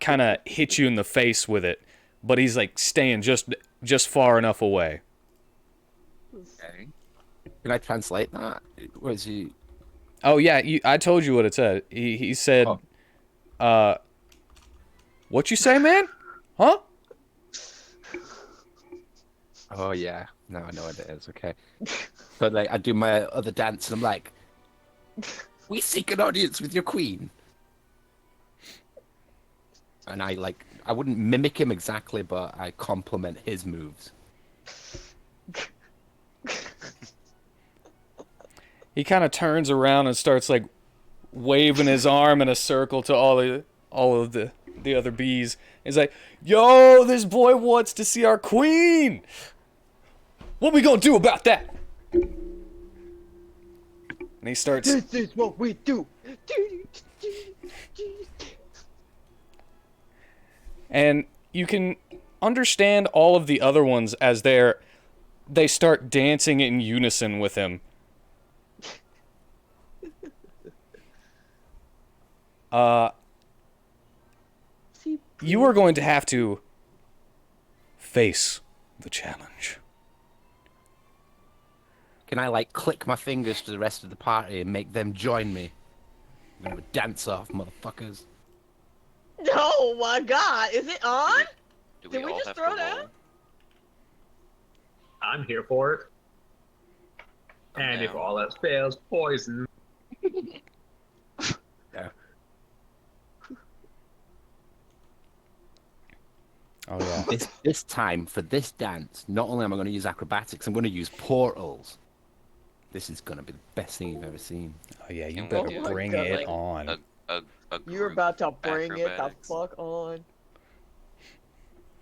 A: kind of hit you in the face with it, but he's like staying just far enough away.
B: Okay. Can I translate that? Was he?
A: Oh yeah, I told you what it said. He said, "What you say, man? Huh?"
B: Oh yeah. Now I know what it is. Okay. But like, I do my other dance, and I'm like, "We seek an audience with your queen." And I wouldn't mimic him exactly, but I compliment his moves.
A: He kind of turns around and starts like waving his arm in a circle to all of the other bees. He's like, "Yo, this boy wants to see our queen. What we gonna do about that?" And he starts.
C: This is what we do.
A: And you can understand all of the other ones as they start dancing in unison with him. You are going to have to face the challenge.
B: Can I like click my fingers to the rest of the party and make them join me? I'm gonna have a dance off, motherfuckers.
C: Oh my god, is it on?
E: Do
C: Did we
E: all
C: just
E: have
C: throw
E: to
C: it out?
E: roll?
D: I'm here for it.
E: I'm
D: And if
E: down.
D: all else fails, poison.
B: Yeah.
A: Oh yeah.
B: This time for this dance, not only am I going to use acrobatics, I'm going to use portals. This is going to be the best thing you've ever seen.
A: Oh yeah, you
E: Can we
A: better
E: do,
A: bring
C: God.
A: it
E: like,
A: on.
E: A
C: You're
E: group
C: about to bring it the
E: acrobatics.
C: fuck on.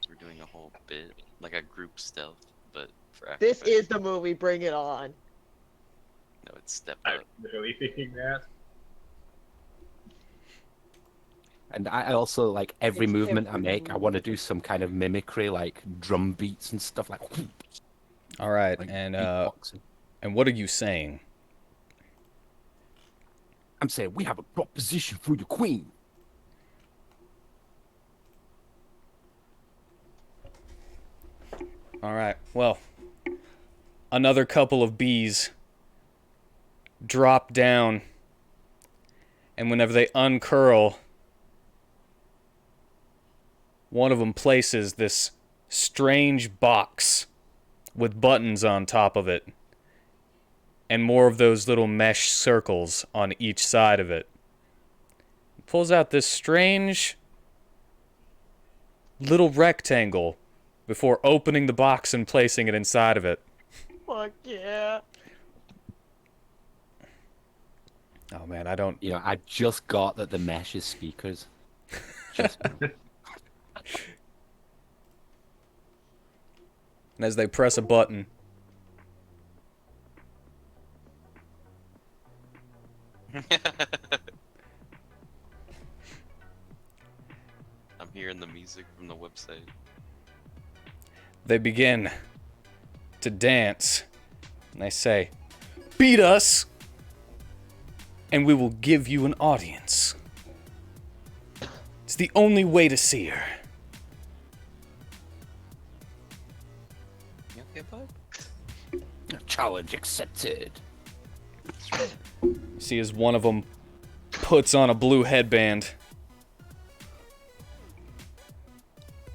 E: We're doing a whole bit, like a group stealth, but for
C: This
E: acrobatics.
C: is the movie, bring it on.
E: No, it's step
D: I'm
E: up.
D: literally thinking that.
B: And I also like every
C: It's
B: movement I
C: every
B: make, I want to do some kind of mimicry, like drum beats and stuff like.
A: All right,
B: like
A: and
B: beatboxing.
A: what are you saying?
B: I'm saying we have a proposition for the queen.
A: All right. Well, another couple of bees drop down, and whenever they uncurl, one of them places this strange box with buttons on top of it, and more of those little mesh circles on each side of it. Pulls out this strange little rectangle before opening the box and placing it inside of it.
C: Fuck yeah.
A: Oh man, I don't...
B: You know, I just got that the mesh is speakers. Just
A: And as they press a button,
E: I'm hearing the music from the website.
A: they begin to dance. And they say, "Beat us, and we will give you an audience. It's the only way to see her."
E: You okay, bud?
B: challenge accepted.
A: See as one of them puts on a blue headband.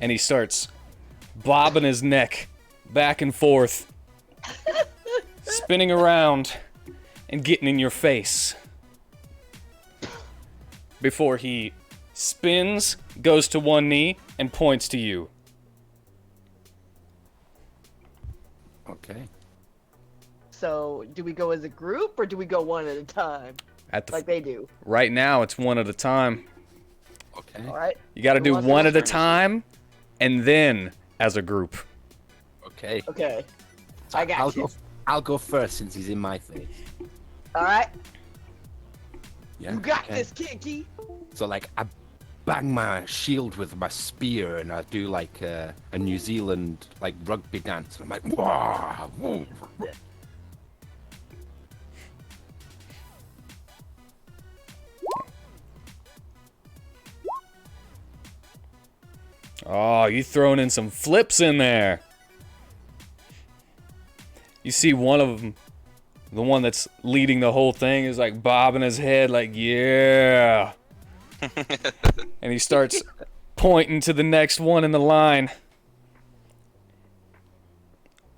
A: And he starts bobbing his neck back and forth, spinning around and getting in your face. Before he spins, goes to one knee, and points to you.
B: Okay.
C: So, do we go as a group or do we go one at a time?
A: At the
C: Like they do.
A: right now, it's one at a time.
B: Okay.
C: Alright?
A: You gotta
C: Who
A: do
C: wants to
A: one
C: go
A: at a
C: first?
A: time, and then as a group.
B: Okay.
C: Okay. I got you.
B: I'll go first since he's in my face.
C: Alright?
B: Yeah.
C: You got
B: okay.
C: this, Kinky!
B: So like I bang my shield with my spear and I do like a New Zealand like rugby dance. And I'm like, wah, woo.
A: Oh, you throwing in some flips in there. You see one of them, the one that's leading the whole thing, is like bobbing his head like, yeah. And he starts pointing to the next one in the line.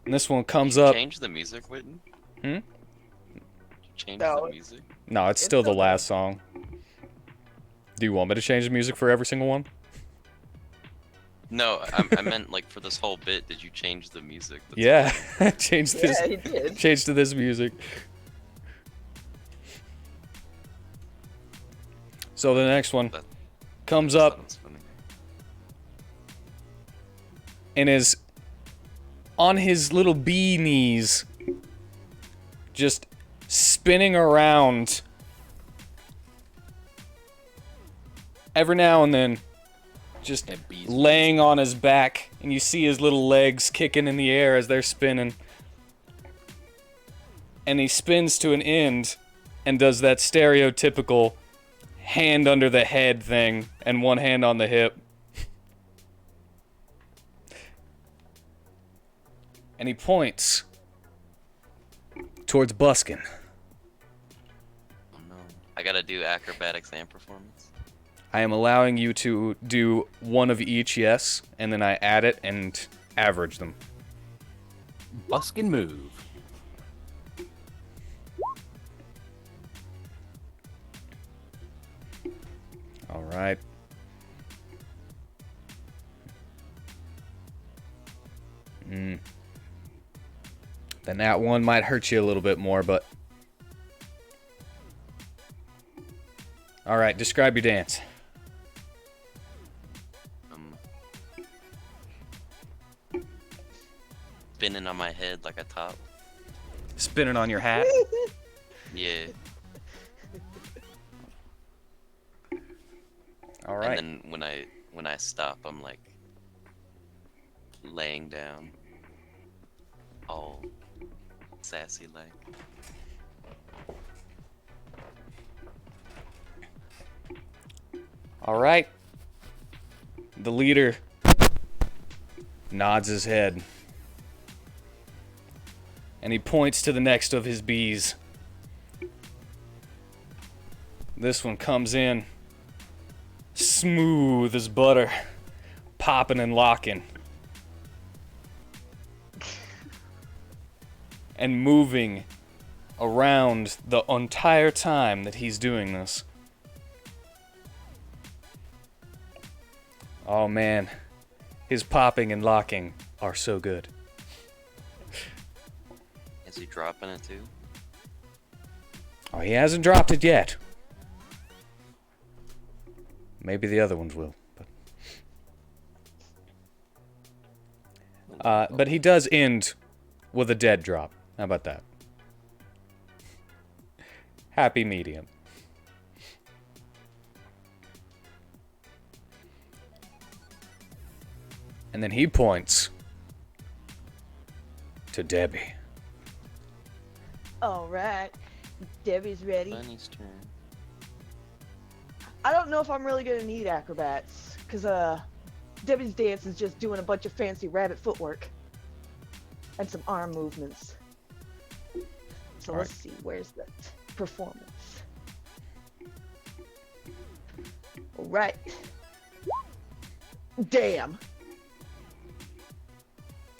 A: And this one comes
E: Did you
A: up.
E: change the music, Whitten?
A: Hmm?
E: Did you change
C: No.
E: the music?
A: No, it's still the
C: okay.
A: last song. Do you want me to change the music for every single one?
E: No, I meant like for this whole bit. Did you change the music? That's
A: Yeah, change this.
C: Yeah, he did.
A: Change to this music. So the next one
E: That-
A: comes
E: that
A: up
E: sounds funny.
A: and is on his little bee knees, just spinning around. Every now and then, just
B: Yeah, bees.
A: laying on his back, and you see his little legs kicking in the air as they're spinning. And he spins to an end and does that stereotypical hand under the head thing and one hand on the hip. And he points towards Buskin.
E: Oh no, I gotta do acrobatics and performance.
A: I am allowing you to do one of each, yes, and then I add it and average them.
B: Buskin move.
A: All right. Then that one might hurt you a little bit more, but... All right, describe your dance.
E: Spinning on my head like a top.
A: Spinning on your hat.
E: Yeah.
A: All right.
E: And then when I stop, I'm like laying down, all sassy like.
A: All right. The leader nods his head. And he points to the next of his bees. This one comes in smooth as butter. popping and locking. And moving around the entire time that he's doing this. Oh man, his popping and locking are so good.
E: Is he dropping it too?
A: Oh, he hasn't dropped it yet. Maybe the other ones will. But he does end with a dead drop. How about that? Happy medium. And then he points to Debbie.
C: All right, Debbie's ready.
E: Bunny's turn.
C: I don't know if I'm really gonna need acrobats, cause Debbie's dance is just doing a bunch of fancy rabbit footwork and some arm movements. So let's see, where's that performance? All right. Damn.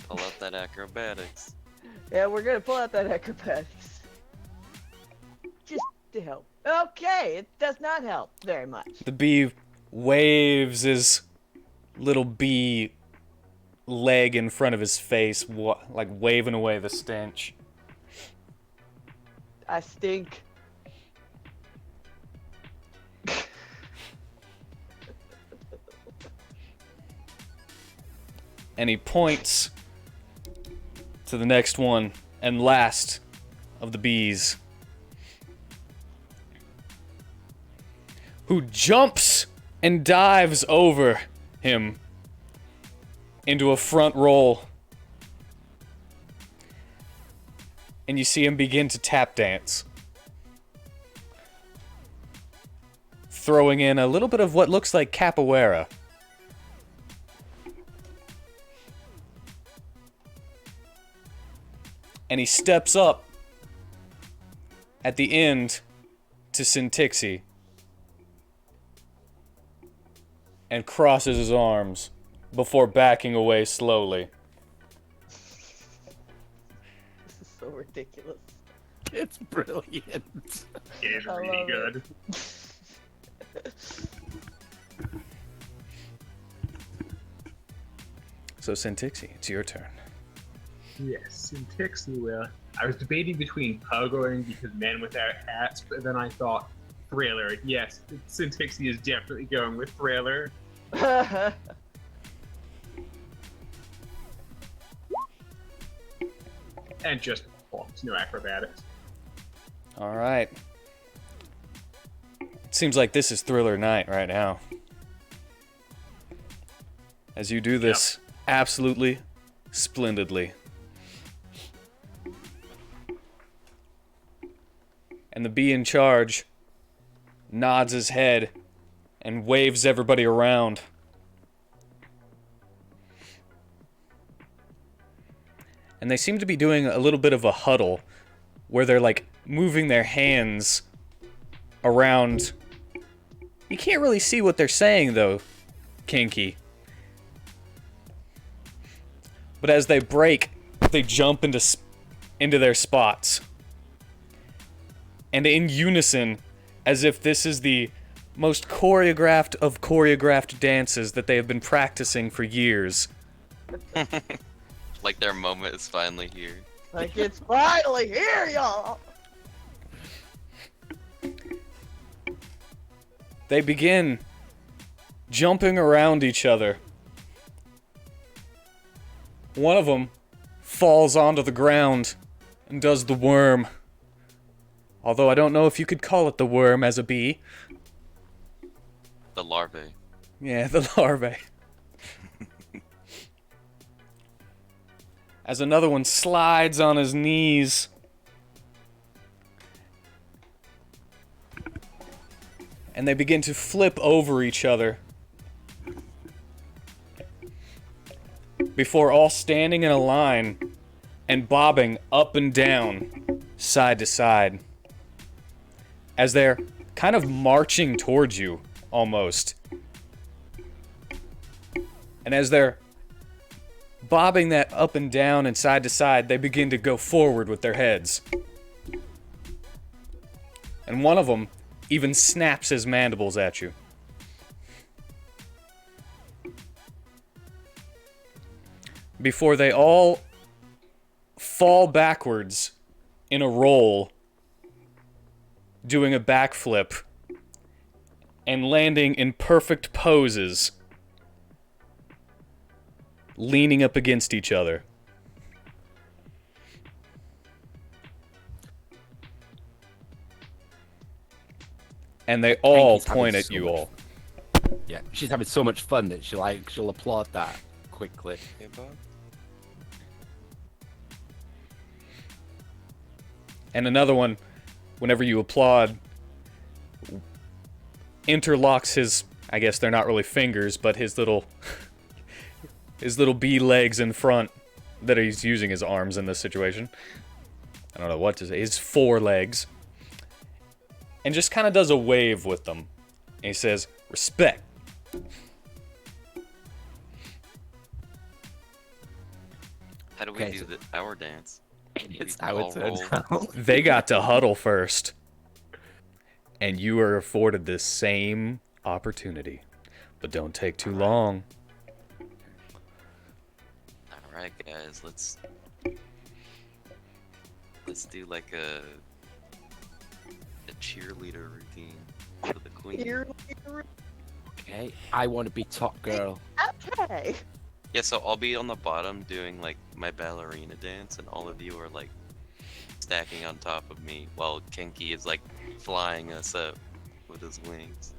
E: Pull out that acrobatics.
C: Yeah, we're gonna pull out that acrobatics. Just to help. Okay, it does not help very much.
A: The bee waves his little bee leg in front of his face, like waving away the stench.
C: I stink.
A: And he points to the next one and last of the bees, who jumps and dives over him into a front roll. And you see him begin to tap dance, throwing in a little bit of what looks like capoeira. And he steps up at the end to Sintixi and crosses his arms before backing away slowly.
C: This is so ridiculous.
B: It's brilliant.
D: It is
C: I
D: really
C: love
D: good.
A: So Sintixi, it's your turn.
D: Yes, in Tixley will. I was debating between Pugoing because men without hats, but then I thought Thriller. Yes, Sintixi is definitely going with Thriller. And just performance, no acrobatics.
A: All right. It seems like this is Thriller night right now. As you do this absolutely splendidly. And the bee in charge nods his head and waves everybody around. And they seem to be doing a little bit of a huddle where they're like moving their hands around. You can't really see what they're saying though, Kinky. But as they break, they jump into their spots. And in unison, as if this is the most choreographed of choreographed dances that they have been practicing for years.
E: Like their moment is finally here.
C: Like it's finally here, y'all.
A: They begin jumping around each other. One of them falls onto the ground and does the worm. Although I don't know if you could call it the worm as a bee.
E: The larvae.
A: Yeah, the larvae. As another one slides on his knees. And they begin to flip over each other. Before all standing in a line and bobbing up and down, side to side. As they're kind of marching towards you, almost. And as they're bobbing that up and down and side to side, they begin to go forward with their heads. And one of them even snaps his mandibles at you. Before they all fall backwards in a roll, doing a backflip, and landing in perfect poses, leaning up against each other. And they all
B: Pinky's having
A: point at
B: so
A: you
B: much
A: all.
B: Yeah, she's having so much fun that she'll applaud that quickly.
E: Hey, Bob.
A: And another one, whenever you applaud, interlocks his, I guess they're not really fingers, but his little bee legs in front that he's using as arms in this situation. I don't know what to say. His 4 legs. And just kind of does a wave with them. And he says, respect.
E: How do we
B: Okay,
E: do
B: so-
E: the our dance?
B: It's
E: We
B: how it
E: all
B: turns
E: roll.
B: out.
A: They got to huddle first. And you are afforded the same opportunity. But don't take too long.
E: Alright guys, let's do like a cheerleader routine for the queen.
B: Okay, I want to be top girl.
C: Okay.
E: Yeah, so I'll be on the bottom doing like my ballerina dance, and all of you are like stacking on top of me while Kenki is like flying us up with his wings.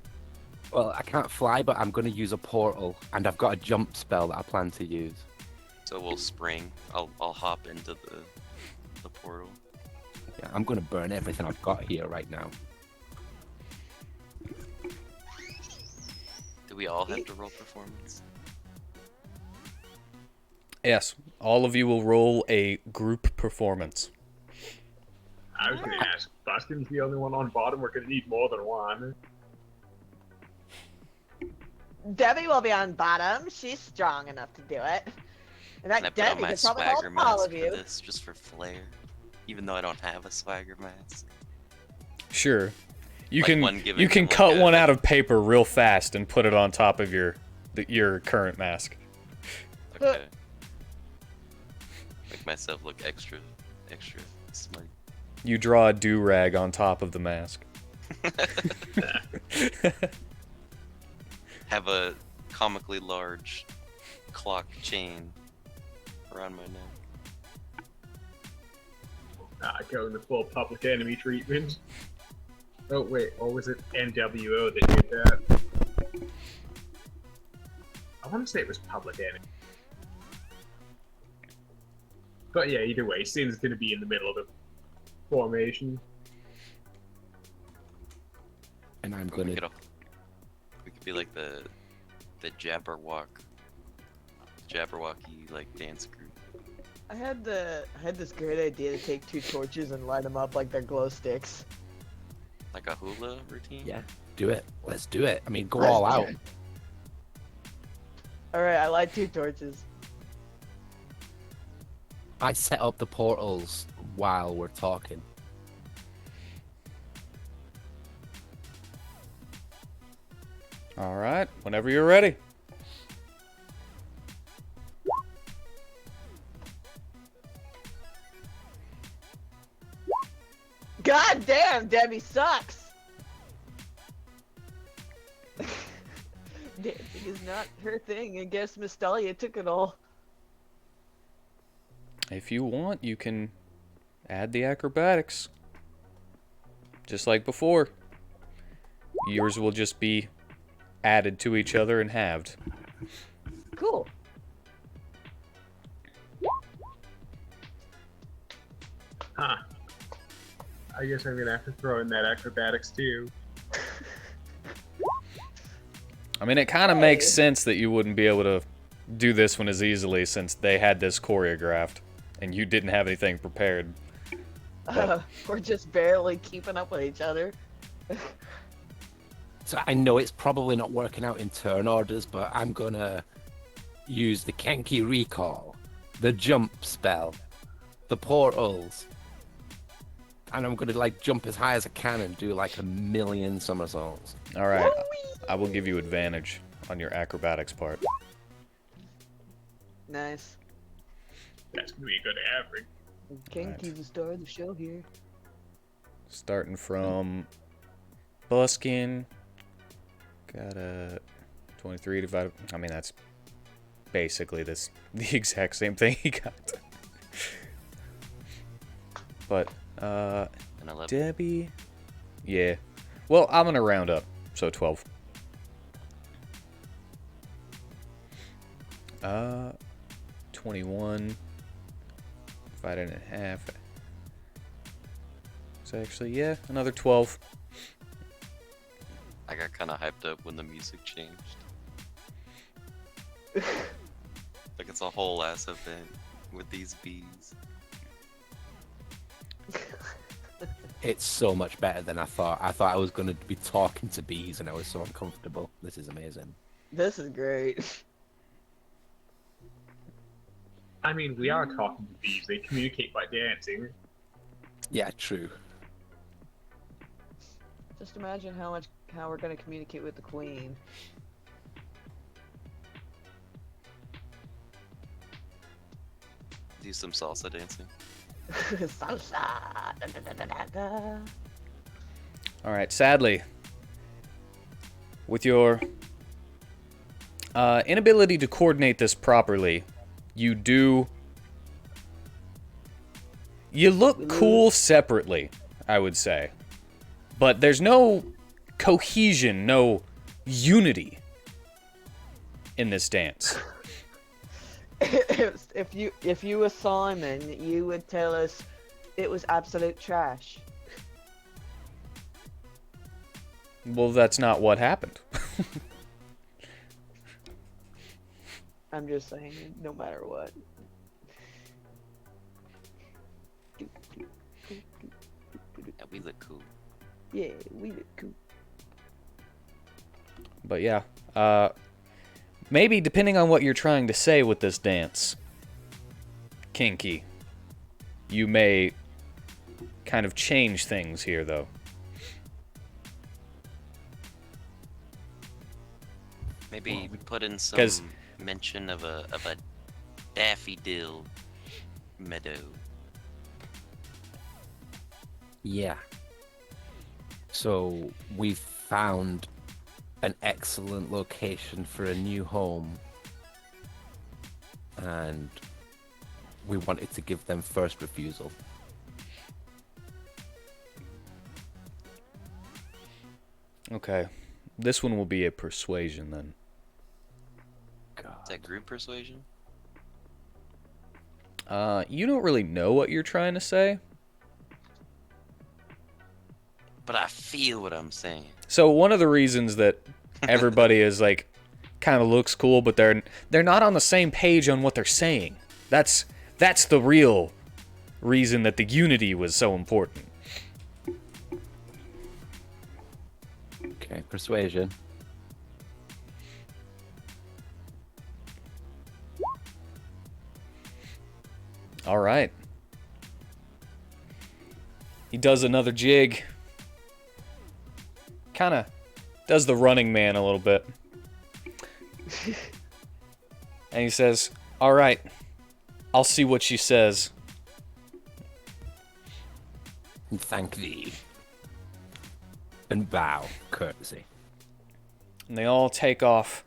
B: Well, I can't fly, but I'm going to use a portal, and I've got a jump spell that I plan to use.
E: So we'll spring. I'll hop into the portal.
B: Yeah, I'm going to burn everything I've got here right now.
E: Do we all have to roll performance?
A: Yes, all of you will roll a group performance.
D: I was gonna ask, Bustin's the only one on bottom. We're gonna need more than one.
C: Debbie will be on bottom. She's strong enough to do it. In
E: Can I
C: fact,
E: put on
C: Debbie
E: my
C: could probably
E: swagger
C: help all
E: mask
C: of
E: for
C: you.
E: this, just for flair? Even though I don't have a swagger mask.
A: Sure. You
E: Like one
A: can
E: given
A: you can
E: to,
A: cut
E: like, a-
A: one out of paper real fast and put it on top of your current mask.
E: Okay. Make myself look extra smart.
A: You draw a do-rag on top of the mask.
E: Have a comically large clock chain around my neck.
D: Going the full public enemy treatment. Oh wait, or was it NWO that did that? I want to say it was public enemy. But yeah, either way, Sin's gonna be in the middle of the formation.
B: And I'm
E: We
B: going to...
E: could be like the Jabberwocky like dance group.
C: I had this great idea to take 2 torches and light them up like they're glow sticks.
E: Like a hula routine?
B: Yeah, do it. Let's do it. I mean, go
C: Let's
B: all
C: do
B: out.
C: it. Alright, I light 2 torches.
B: I set up the portals while we're talking.
A: All right, whenever you're ready.
C: God damn, Debbie sucks! Dancing is not her thing. I guess Miss Dahlia took it all.
A: If you want, you can add the acrobatics. Just like before. Yours will just be added to each other and halved.
C: Cool.
D: Huh. I guess I'm gonna have to throw in that acrobatics too.
A: I mean, it kind of makes sense that you wouldn't be able to do this one as easily since they had this choreographed and you didn't have anything prepared.
C: We're just barely keeping up with each other.
B: So I know it's probably not working out in turn orders, but I'm gonna use the Kenki Recall, the jump spell, the portals, and I'm gonna like jump as high as I can and do like a million somersaults.
A: All right, I will give you advantage on your acrobatics part.
C: Nice.
D: That's gonna be a good average.
C: Kenki's the star of the show here.
A: Starting from buskin, got a 23 divided. I mean, that's basically the exact same thing he got. But
E: An 11.
A: Debbie, yeah. Well, I'm gonna round up, so 12. 21 divided in half. So actually, yeah, another 12.
E: I got kind of hyped up when the music changed. Like it's a whole ass event with these bees.
B: It's so much better than I thought. I thought I was gonna be talking to bees, and I was so uncomfortable. This is amazing.
C: This is great.
D: I mean, we are talking to bees. They communicate by dancing.
B: Yeah, true.
C: Just imagine how we're gonna communicate with the queen.
E: Do some salsa dancing.
C: Salsa. Da, da, da, da, da, da.
A: All right, sadly, with your inability to coordinate this properly, you look cool separately, I would say. But there's no cohesion, no unity in this dance.
C: If you were Simon, you would tell us it was absolute trash.
A: Well, that's not what happened.
C: I'm just saying, no matter what.
E: Yeah, we look cool.
C: Yeah, we look cool.
A: But yeah, maybe depending on what you're trying to say with this dance, Kinky, you may kind of change things here, though.
E: Maybe put in some
A: 'cause-
E: mention of a daffodil meadow.
B: Yeah. So we found an excellent location for a new home, and we wanted to give them first refusal.
A: Okay, this one will be a persuasion then.
E: Is that group persuasion?
A: You don't really know what you're trying to say.
E: But I feel what I'm saying.
A: So one of the reasons that everybody is like kind of looks cool, but they're not on the same page on what they're saying. That's the real reason that the unity was so important.
B: Okay, persuasion.
A: All right. He does another jig. Kind of does the running man a little bit. And he says, "All right. I'll see what she says."
B: And thank thee. And bow, courtesy.
A: And they all take off.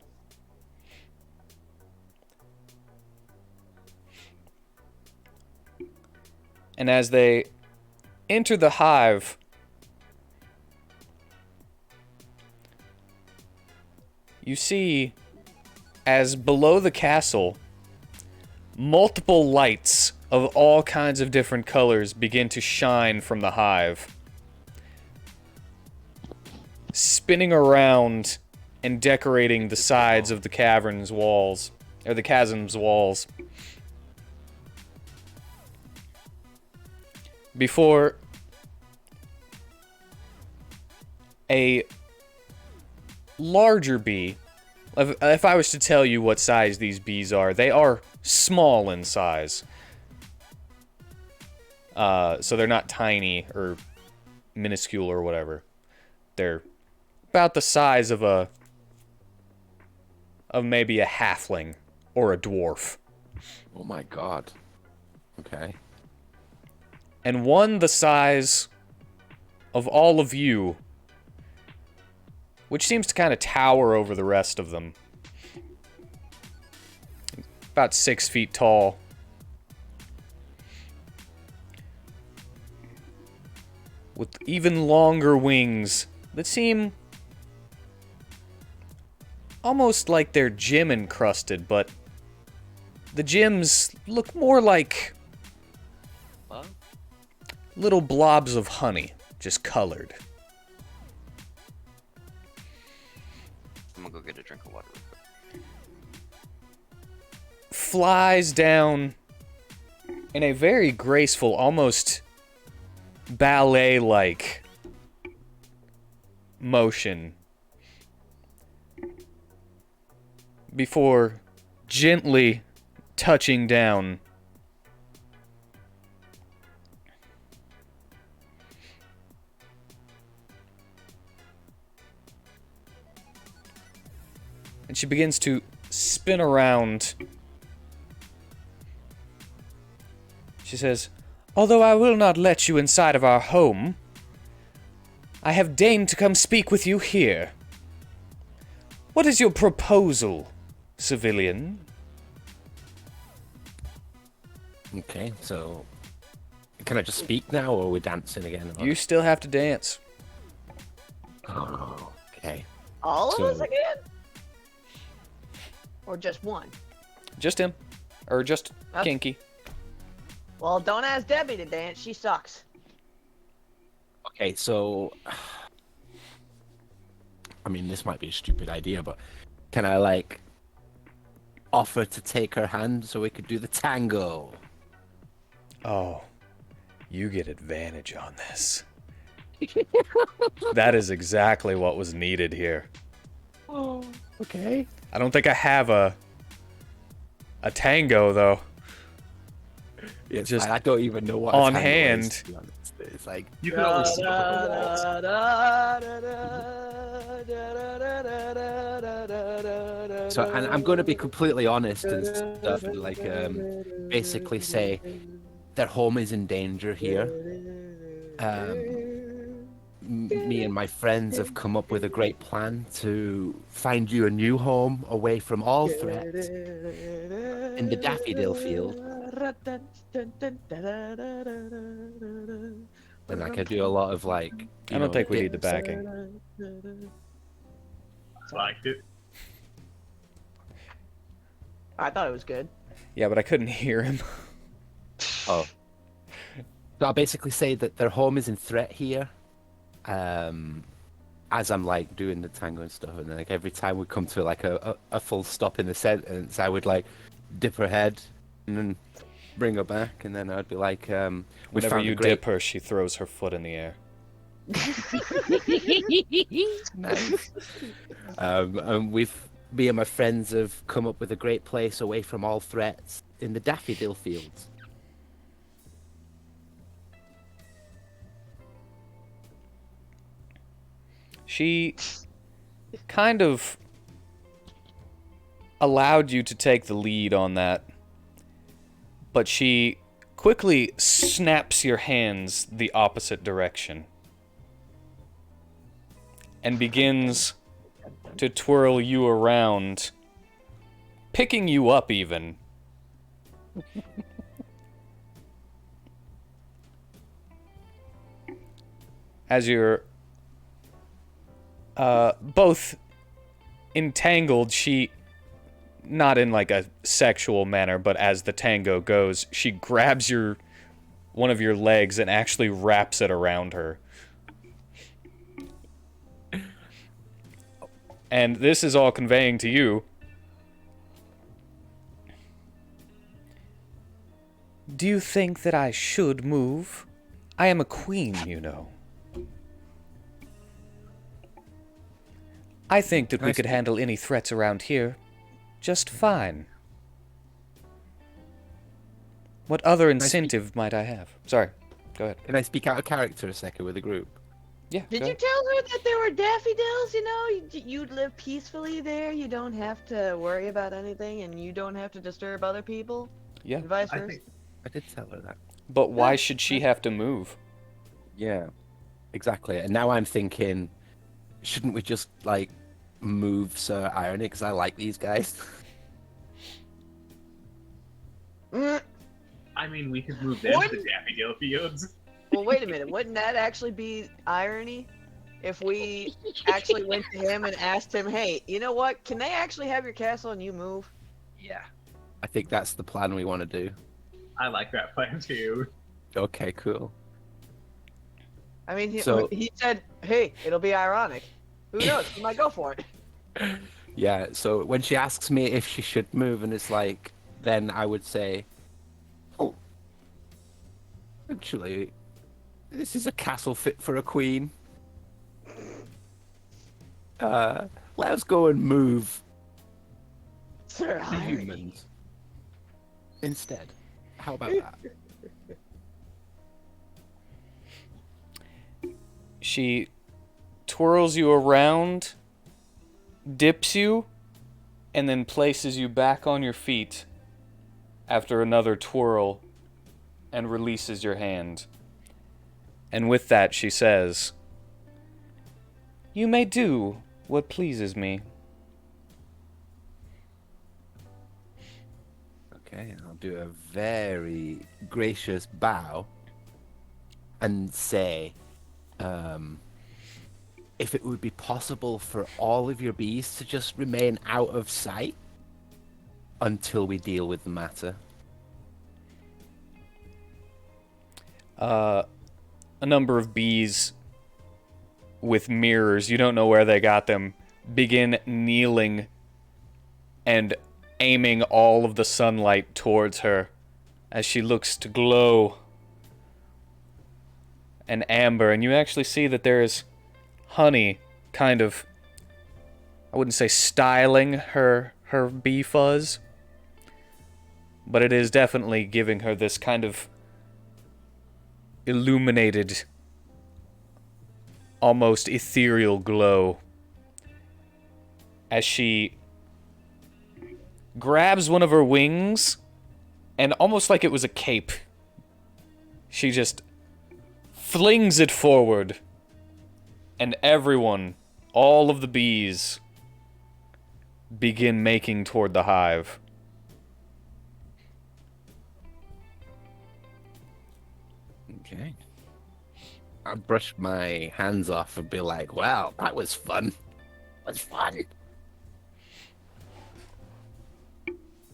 A: And as they enter the hive, you see, as below the castle, multiple lights of all kinds of different colors begin to shine from the hive, spinning around and decorating the sides of the cavern's walls, or the chasm's walls. Before a larger bee, If I was to tell you what size these bees are, they are small in size. So they're not tiny or minuscule or whatever. They're about the size of maybe a halfling or a dwarf.
B: Oh my god. Okay.
A: And one the size of all of you, which seems to kind of tower over the rest of them. About 6 feet tall. With even longer wings that seem almost like they're gem encrusted, but the gems look more like
E: What?
A: little blobs of honey, just colored.
E: I'm gonna go get a drink of water real quick.
A: Flies down in a very graceful, almost ballet-like motion before gently touching down and she begins to spin around. She says, "Although I will not let you inside of our home, I have deigned to come speak with you here. What is your proposal, civilian?"
B: Okay, so can I just speak now, or are we dancing again?
A: You still have to dance.
B: Oh, okay.
C: All of
B: So-
C: us again? Or just one?
A: Just him. Or just
C: Okay.
A: Kinky.
C: Well, don't ask Debbie to dance. She sucks.
B: Okay, so I mean, this might be a stupid idea, but can I like offer to take her hand so we could do the tango?
A: Oh, you get advantage on this. That is exactly what was needed here.
B: Oh, okay.
A: I don't think I have a tango, though.
B: Yes,
A: Just
B: I don't even know what a
A: on
B: tango
A: hand.
B: is, to be honest. It's like
D: You can always sit up on the walls.
B: so, and I'm going to be completely honest and stuff, and like basically say their home is in danger here. Me and my friends have come up with a great plan to find you a new home away from all threats in the daffodil field. And I could do a lot of like.
A: I don't think we need the backing.
D: Liked it.
C: I thought it was good.
A: Yeah, but I couldn't hear him.
B: Oh. So I'll basically say that their home is in threat here. As I'm like doing the tango and stuff, and like every time we come to like a full stop in the sentence, I would like dip her head and then bring her back, and then I'd be like, we
A: Whenever
B: found
A: you
B: a great...
A: dip her, she throws her foot in the air.
B: Nice. And me and my friends have come up with a great place away from all threats in the daffodil fields.
A: She kind of allowed you to take the lead on that, but she quickly snaps your hands the opposite direction and begins to twirl you around, picking you up even. As you're both entangled, she, not in like a sexual manner, but as the tango goes, she grabs one of your legs and actually wraps it around her. And this is all conveying to you. Do you think that I should move? I am a queen, you know. I think that we
B: Nice
A: could
B: to-
A: handle any threats around here just fine. What other incentive might I have? Sorry, go ahead.
B: Can I speak out of character a second with the group?
A: Yeah,
C: Did
A: go
C: you
A: ahead.
C: tell her that there were daffodils? You know, you'd live peacefully there. You don't have to worry about anything, and you don't have to disturb other people.
A: Yeah.
C: And vice
D: I
C: versa.
D: think
B: I did tell her that.
A: But why should she have to move?
B: Yeah, exactly. And now I'm thinking, shouldn't we just like move Sir Irony? Because I like these guys.
C: Mm,
D: I mean, we could move them to
C: Wouldn't-
D: the daffodil fields.
C: well, wait a minute. Wouldn't that actually be irony? If we actually went to him and asked him, hey, you know what? Can they actually have your castle and you move?
B: Yeah. I think that's the plan we want to do.
D: I like that plan too.
B: Okay, cool.
C: I mean,
B: So-
C: he said, hey, it'll be ironic. Who knows? He might go for it.
B: Yeah, so when she asks me if she should move, and it's like, then I would say, oh, actually, this is a castle fit for a queen. Let us go and move
C: Sir
B: the
C: Irony.
B: humans instead. How about that?
A: She twirls you around, dips you, and then places you back on your feet after another twirl and releases your hand. And with that, she says, "You may do what pleases me."
B: Okay, I'll do a very gracious bow and say, if it would be possible for all of your bees to just remain out of sight until we deal with the matter.
A: A number of bees with mirrors, you don't know where they got them, begin kneeling and aiming all of the sunlight towards her as she looks to glow and amber, and you actually see that there is honey kind of, I wouldn't say styling her bee fuzz, but it is definitely giving her this kind of illuminated, almost ethereal glow as she grabs one of her wings and almost like it was a cape, she just flings it forward, and everyone, all of the bees, begin making toward the hive.
B: Okay. I'll brush my hands off and be like, wow, that was fun. That was fun.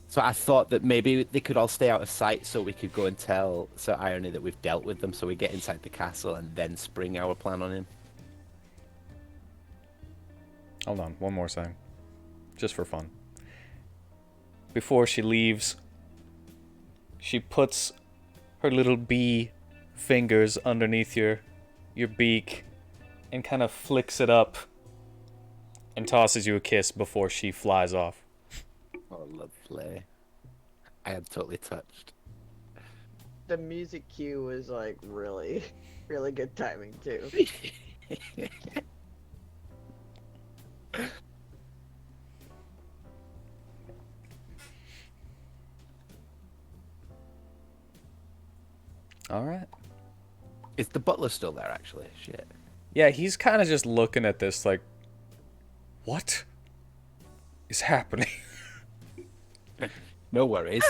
B: So I thought that maybe they could all stay out of sight so we could go and tell Sir Irony that we've dealt with them, so we get inside the castle and then spring our plan on him.
A: Hold on, one more thing. Just for fun. Before she leaves, she puts her little bee fingers underneath your beak and kind of flicks it up and tosses you a kiss before she flies off.
B: Oh, lovely. I am totally touched.
C: The music cue was like really, really good timing too.
A: All right.
B: Is the butler still there, actually? Shit.
A: Yeah, he's kind of just looking at this like, what is happening?
B: No worries.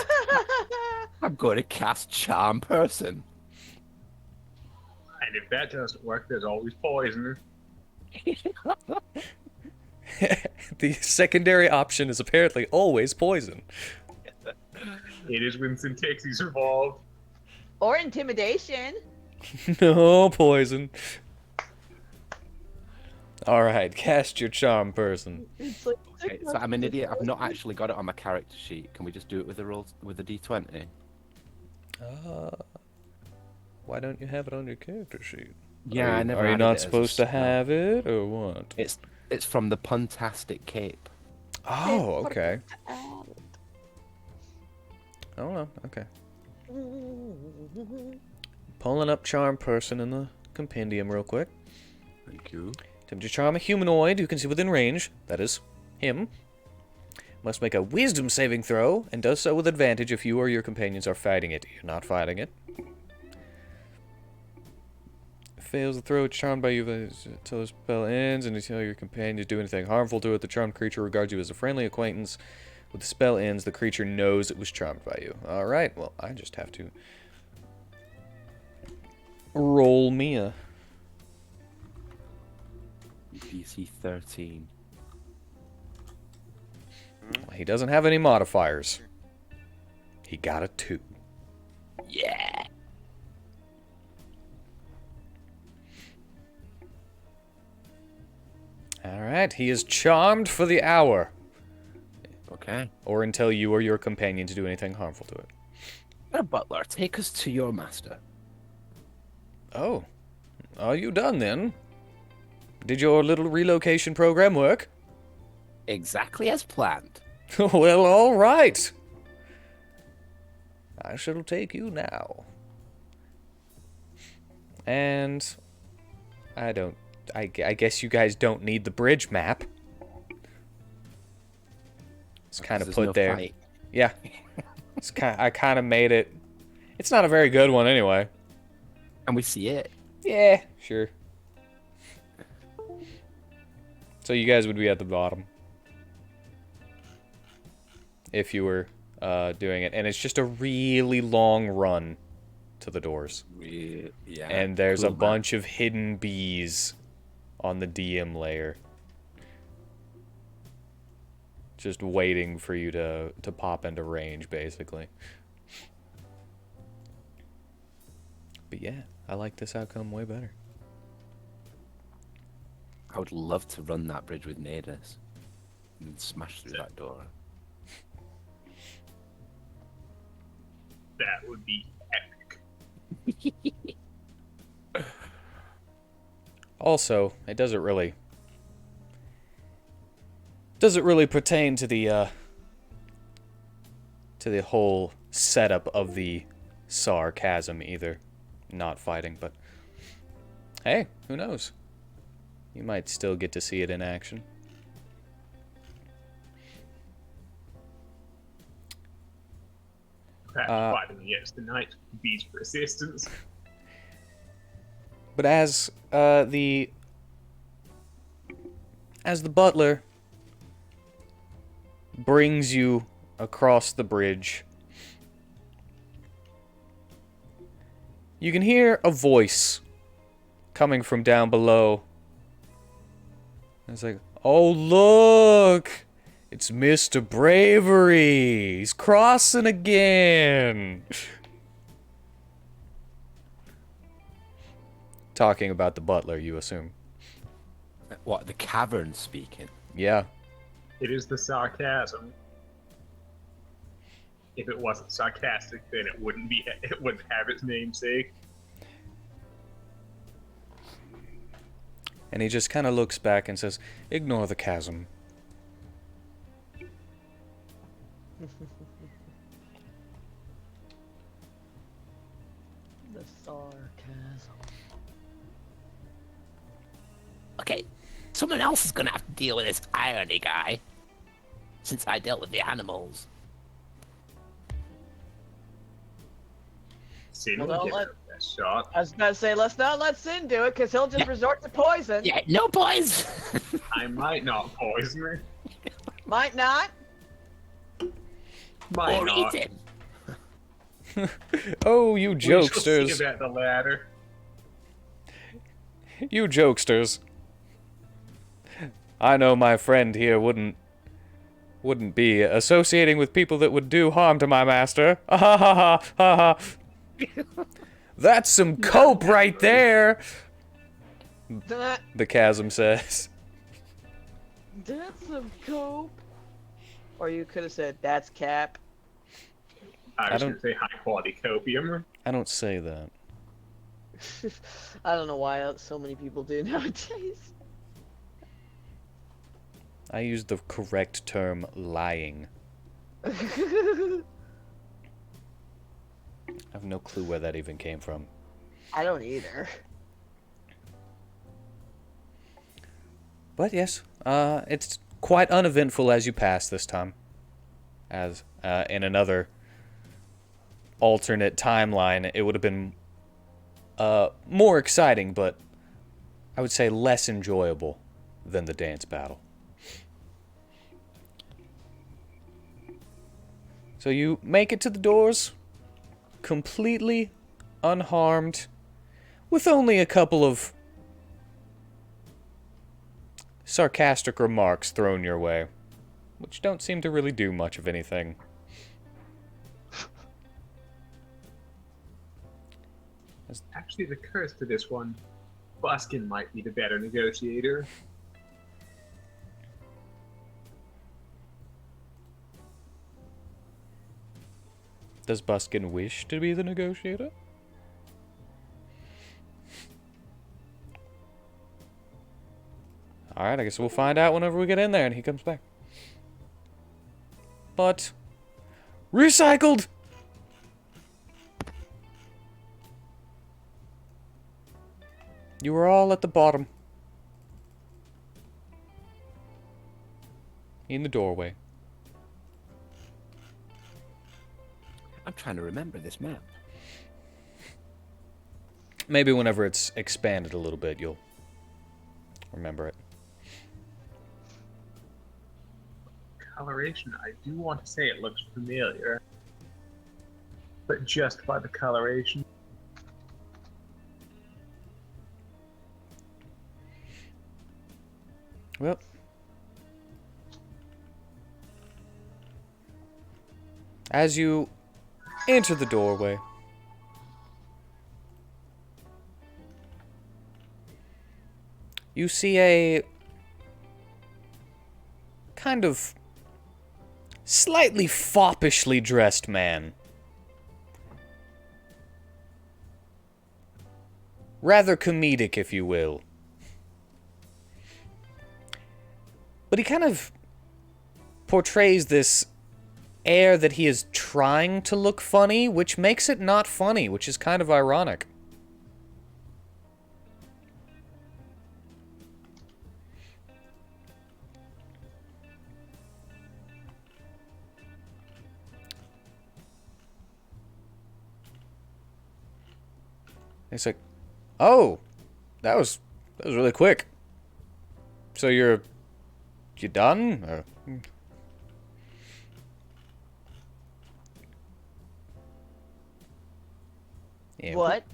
B: I'm going to cast Charm Person.
D: And if that doesn't work, there's always poison.
A: The secondary option is apparently always poison.
D: It is when Syntaxis are involved.
C: Or intimidation.
A: No poison. All right, cast your charm person.
C: It's like,
B: Okay, so I'm an idiot. I've not actually got it on my character sheet. Can we just do it with the rolls with the D20?
A: Why don't you have it on your character sheet?
B: Yeah, I never.
A: Are you
B: added
A: not
B: it as a
A: supposed to
B: spell.
A: have it, or what?
B: It's It's from the Puntastic Cape.
A: Oh, okay. Oh, well, okay. Pulling up charm person in the compendium real quick.
B: Thank you.
A: Attempt to charm a humanoid who can see within range. That is, him. Must make a wisdom saving throw, and does so with advantage if you or your companions are fighting it. You're not fighting it. Fails the throw, it's charmed by you until the spell ends, and until your companions do anything harmful to it, the charmed creature regards you as a friendly acquaintance. When the spell ends, the creature knows it was charmed by you. Alright, well, I just have to roll me a...
B: DC 13.
A: He doesn't have any modifiers. He got a 2.
B: Yeah.
A: Alright, he is charmed for the hour.
B: Okay.
A: Or until you or your companions do anything harmful to it.
B: Butler, take us to your master.
A: Oh. Are you done then? Did your little relocation program work?
B: Exactly as planned.
A: Well, alright. I shall take you now. And... I guess you guys don't need the bridge map. It's kind of
B: There's
A: put
B: no
A: there.
B: fight.
A: Yeah. I kind of made it. It's not a very good one anyway.
B: And we see it.
A: Yeah, sure. So you guys would be at the bottom. If you were doing it. And it's just a really long run to the doors.
B: Yeah.
A: And there's
B: cool,
A: a
B: man.
A: bunch of hidden bees on the DM layer. Just waiting for you to pop into range, basically. But yeah, I like this outcome way better.
B: I would love to run that bridge with Nadis. And then smash through that door.
D: That would be epic.
A: Also, it doesn't really pertain to the whole setup of the sarcasm either. Not fighting, but hey, who knows? You might still get to see it in action.
D: Perhaps fighting against the Night Beast resistance.
A: But as the butler brings you across the bridge, you can hear a voice coming from down below. It's like, oh look! It's Mr. Bravery! He's crossing again! Talking about the butler, you assume.
B: What, the cavern speaking?
A: Yeah.
D: It is the sarcasm. If it wasn't sarcastic, then it wouldn't have its namesake.
A: And he just kind of looks back and says, ignore the chasm.
C: The sarcasm.
B: Okay, someone else is gonna have to deal with this irony guy. Since I dealt with the animals.
D: Sin
C: Well,
D: will
C: don't
D: get
C: let-
D: her best shot.
C: I was about to say, let's not let Sin do it, because he'll just resort to poison.
B: Yeah, no boys!
D: I might not poison her.
C: Might not.
D: Might
B: or
D: not.
B: eat him.
A: Oh, you
D: We shall see
A: jokesters.
D: about the latter.
A: You jokesters. I know my friend here wouldn't be associating with people that would do harm to my master. Ha ha ha ha ha. That's some cope right there,
C: That,
A: the chasm says.
C: that's some cope. Or you could have said, that's Cap.
D: I was
A: don't-
D: going to say high quality copium.
A: I don't say that.
C: I don't know why so many people do nowadays.
A: I used the correct term, lying. I have no clue where that even came from.
C: I don't either.
A: But yes, it's quite uneventful as you pass this time. As in another alternate timeline, it would have been more exciting, but I would say less enjoyable than the dance battle. So you make it to the doors, completely unharmed, with only a couple of sarcastic remarks thrown your way, which don't seem to really do much of anything.
D: Actually, the curse to this one, Buskin might be the better negotiator.
A: Does Buskin wish to be the negotiator? Alright, I guess we'll find out whenever we get in there and he comes back. But... recycled! You were all at the bottom. In the doorway.
B: I'm trying to remember this map.
A: Maybe whenever it's expanded a little bit, you'll remember it.
D: Coloration, I do want to say it looks familiar, but just by the coloration.
A: Well. As you enter the doorway, you see a kind of slightly foppishly dressed man. Rather comedic, if you will. But he kind of portrays this air that he is trying to look funny, which makes it not funny, which is kind of ironic. It's like, oh, that was really quick. So you done? Or... Yeah.
C: What?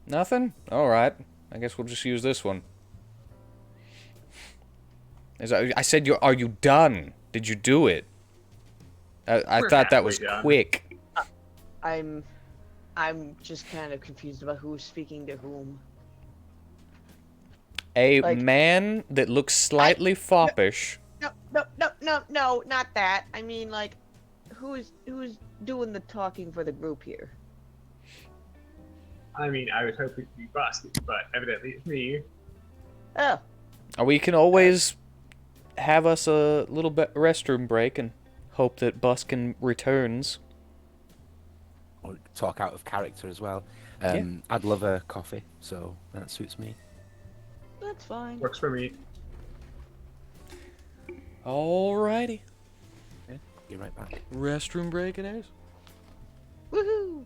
A: Nothing? Alright. I guess we'll just use this one. I said, are you done? Did you do it? I
D: We're
A: thought that was
D: halfway done.
A: quick.
C: I'm just kind of confused about who's speaking to whom.
A: A
C: Like-
A: man that looks slightly foppish.
C: No, not that. I mean, like, who's doing the talking for the group here?
D: I mean, I was hoping to be Buskin, but evidently it's me.
C: Oh,
A: We can always have us a little bit restroom break and hope that Buskin returns.
B: Or talk out of character as well.
A: Yeah.
B: I'd love a coffee, so that suits me.
C: that's fine.
D: Works for me.
A: Alrighty.
B: Be right back.
A: Restroom break it is.
C: Woohoo!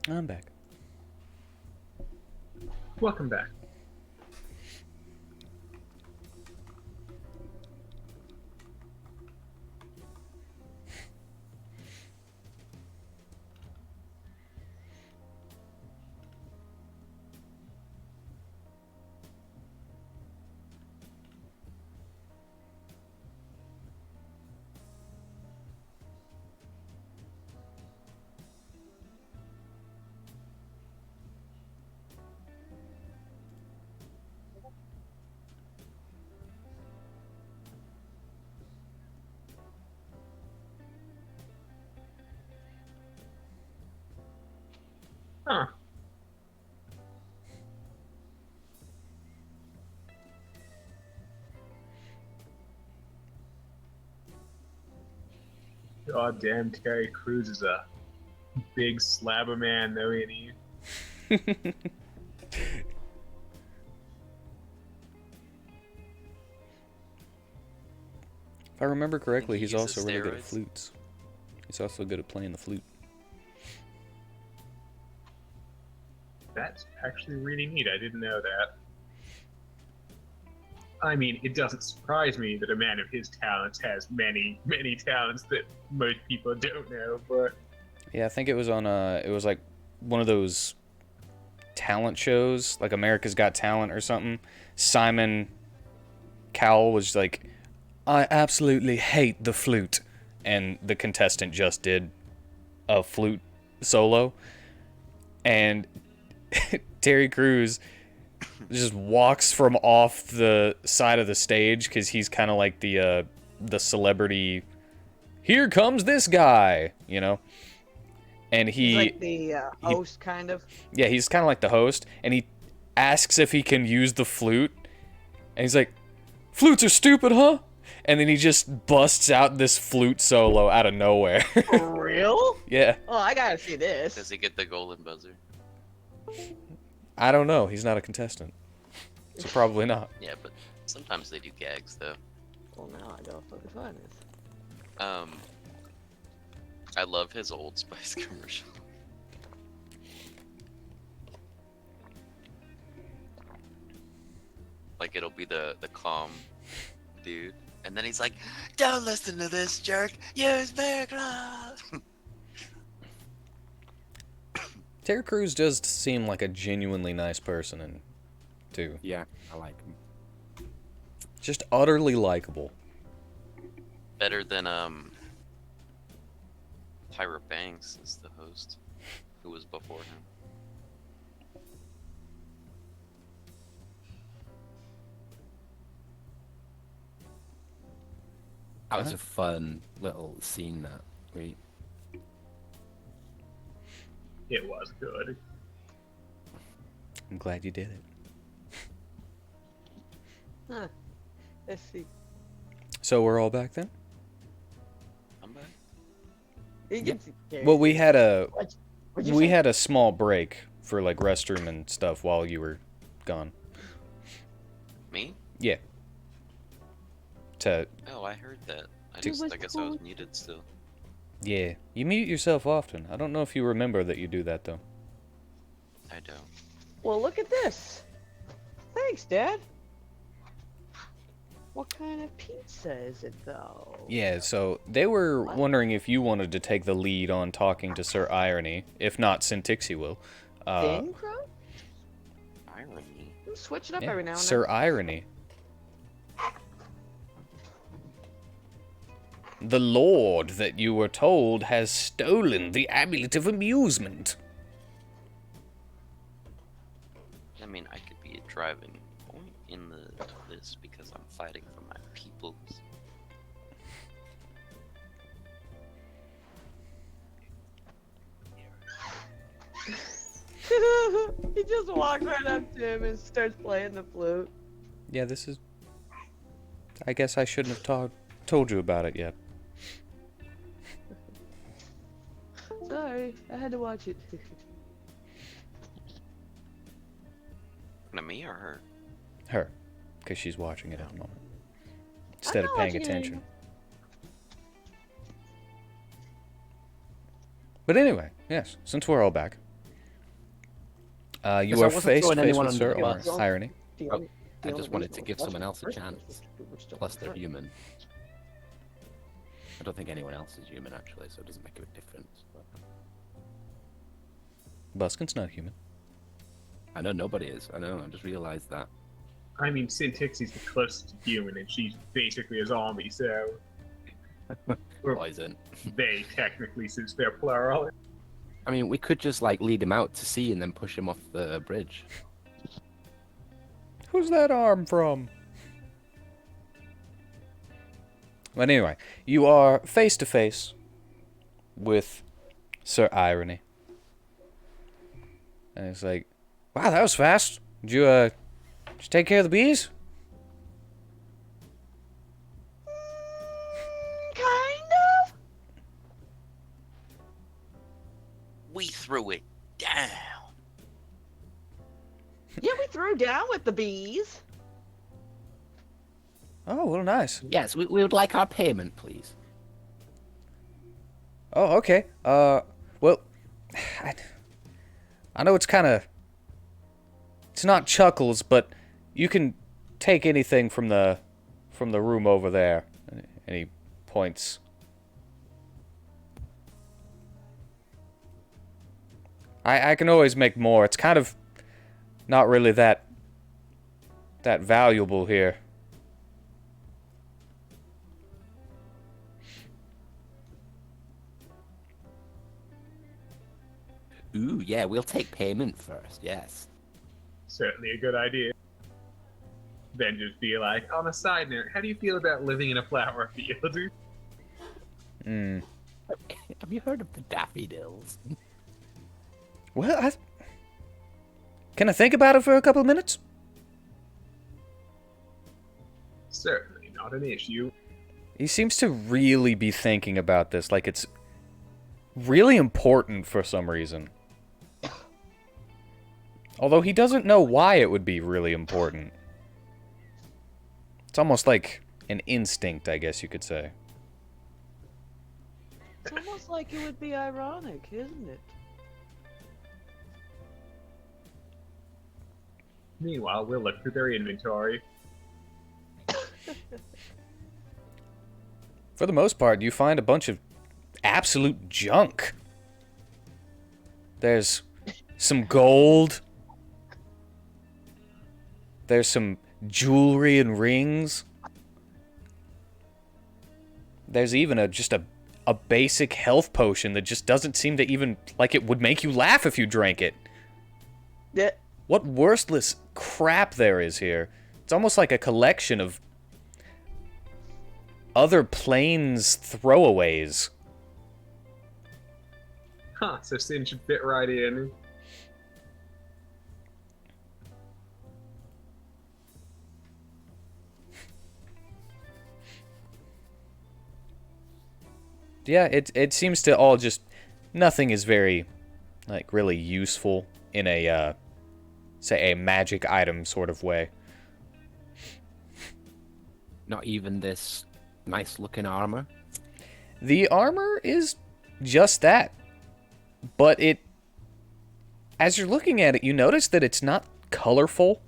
A: I'm back.
D: Welcome back. Huh. God damn, Terry Crews is a big slab of man, though, ain't he?
A: If I remember correctly,
E: he
A: he's
E: uses
A: also really good at
E: steroids?
A: flutes. He's also good at playing the flute.
D: That's actually really neat. I didn't know that. I mean, it doesn't surprise me that a man of his talents has many, many talents that most people don't know, but
A: Yeah, I think it was on it was like one of those talent shows, like America's Got Talent or something. Simon Cowell was like, I absolutely hate the flute. And the contestant just did a flute solo. And Terry Crews just walks from off the side of the stage because he's kind of like the celebrity. Here comes this guy, you know. And
C: He's like the host, kind of.
A: yeah, he's kind of like the host, and he asks if he can use the flute, and he's like, "Flutes are stupid, huh?" And then he just busts out this flute solo out of nowhere.
C: For real?
A: Yeah,
C: Oh, I gotta see
E: Does
C: this.
E: he get the golden buzzer?
A: I don't know. He's not a contestant, so probably not.
E: Yeah, but sometimes they do gags though.
C: Well, now I gotta fucking find this.
E: I love his Old Spice commercial. Like it'll be the calm dude, and then he's like, "Don't listen to this jerk. Use Bear Claws."
A: Terry Crews does seem like a genuinely nice person, and too,
B: Yeah, I like him.
A: just utterly likable.
E: Better than Tyra Banks is the host, who was before him.
B: That was a fun little scene. That we
D: it was good.
A: I'm glad you did it.
C: Huh. Let's see.
A: So we're all back then?
E: I'm back.
C: You can see Terry.
A: Well, we had a
C: What'd you
A: we
C: say?
A: had a small break for like restroom and stuff while you were gone.
E: Me?
A: Yeah. To
E: Oh, I heard that. I
C: It was
E: guess I was
C: cool.
E: muted still.
A: yeah, you mute yourself often. I don't know if you remember that you do that though.
E: I don't.
C: Well, look at this. Thanks, Dad. What kind of pizza is it, though?
A: Yeah, so they were
C: What?
A: wondering if you wanted to take the lead on talking to Sir Irony. If not, Sintixi will.
C: Thin crust?
E: Irony.
C: Switch it up
A: Yeah,
C: every now and
A: Sir Irony. The lord that you were told has stolen the amulet of amusement.
E: I mean, I could be a driving point in this because I'm fighting for my peoples.
C: then. He just walks right up to him and starts playing the flute.
A: Yeah, this is... I guess I shouldn't have told you about it yet.
C: Sorry, I had to watch it.
E: To me or her?
A: Her. Because she's watching it at the moment. Instead of
C: not
A: paying
C: watching it
A: attention.
C: anymore.
A: But anyway, yes, since we're all back. You
B: Because I
A: are
B: wasn't
A: face to
B: throwing
A: face
B: anyone
A: with
B: under
A: Sir
B: the bus.
A: Irony.
C: The
B: Oh,
C: only-
B: I
C: the
B: just
C: only
B: wanted to
C: reason
B: give
C: we're
B: someone else a
C: watching
B: chance.
C: first is we're still
B: Plus, they're
C: friends.
B: human. I don't think anyone else is human, actually, so it doesn't make a difference. But
A: Buskin's not human.
B: I know nobody is. I know. I just realized that.
D: I mean, Syntaxy's the closest to human, and she's basically a zombie, so
B: Poison.
D: they technically, since they're plural.
B: I mean, we could just like lead him out to sea and then push him off the bridge.
A: Who's that arm from? But anyway, you are face to face with Sir Irony. And it's like, wow, that was fast. Did you take care of the bees?
C: Kind of.
E: We threw it down.
C: Yeah, we threw down with the bees.
A: Oh, well, nice.
B: Yes, we would like our payment, please.
A: Oh, okay. Well, I know it's kind of... It's not Chuckles, but you can take anything from the room over there. Any points? I can always make more. It's kind of not really that valuable here.
B: Ooh, yeah, we'll take payment first. Yes.
D: Certainly a good idea. Then just be like, on a side note, how do you feel about living in a flower field?
A: Hmm.
B: Have you heard of the daffodils?
A: Well, can I think about it for a couple of minutes?
D: Certainly not an issue.
A: He seems to really be thinking about this, like it's really important for some reason. Although he doesn't know why it would be really important. It's almost like an instinct, I guess you could say.
C: It's almost like it would be ironic, isn't it?
D: Meanwhile, we'll look through their inventory.
A: For the most part, you find a bunch of absolute junk. There's some gold. There's some jewelry and rings. There's even just a basic health potion that just doesn't seem to even, like it would make you laugh if you drank it.
C: Yeah.
A: What worthless crap there is here. It's almost like a collection of other planes throwaways.
D: Huh, so Sin should fit right in.
A: Yeah, it seems to all just... Nothing is very, like, really useful in a, say, a magic item sort of way.
B: Not even this nice-looking armor.
A: The armor is just that. But it... As you're looking at it, you notice that it's not colorful.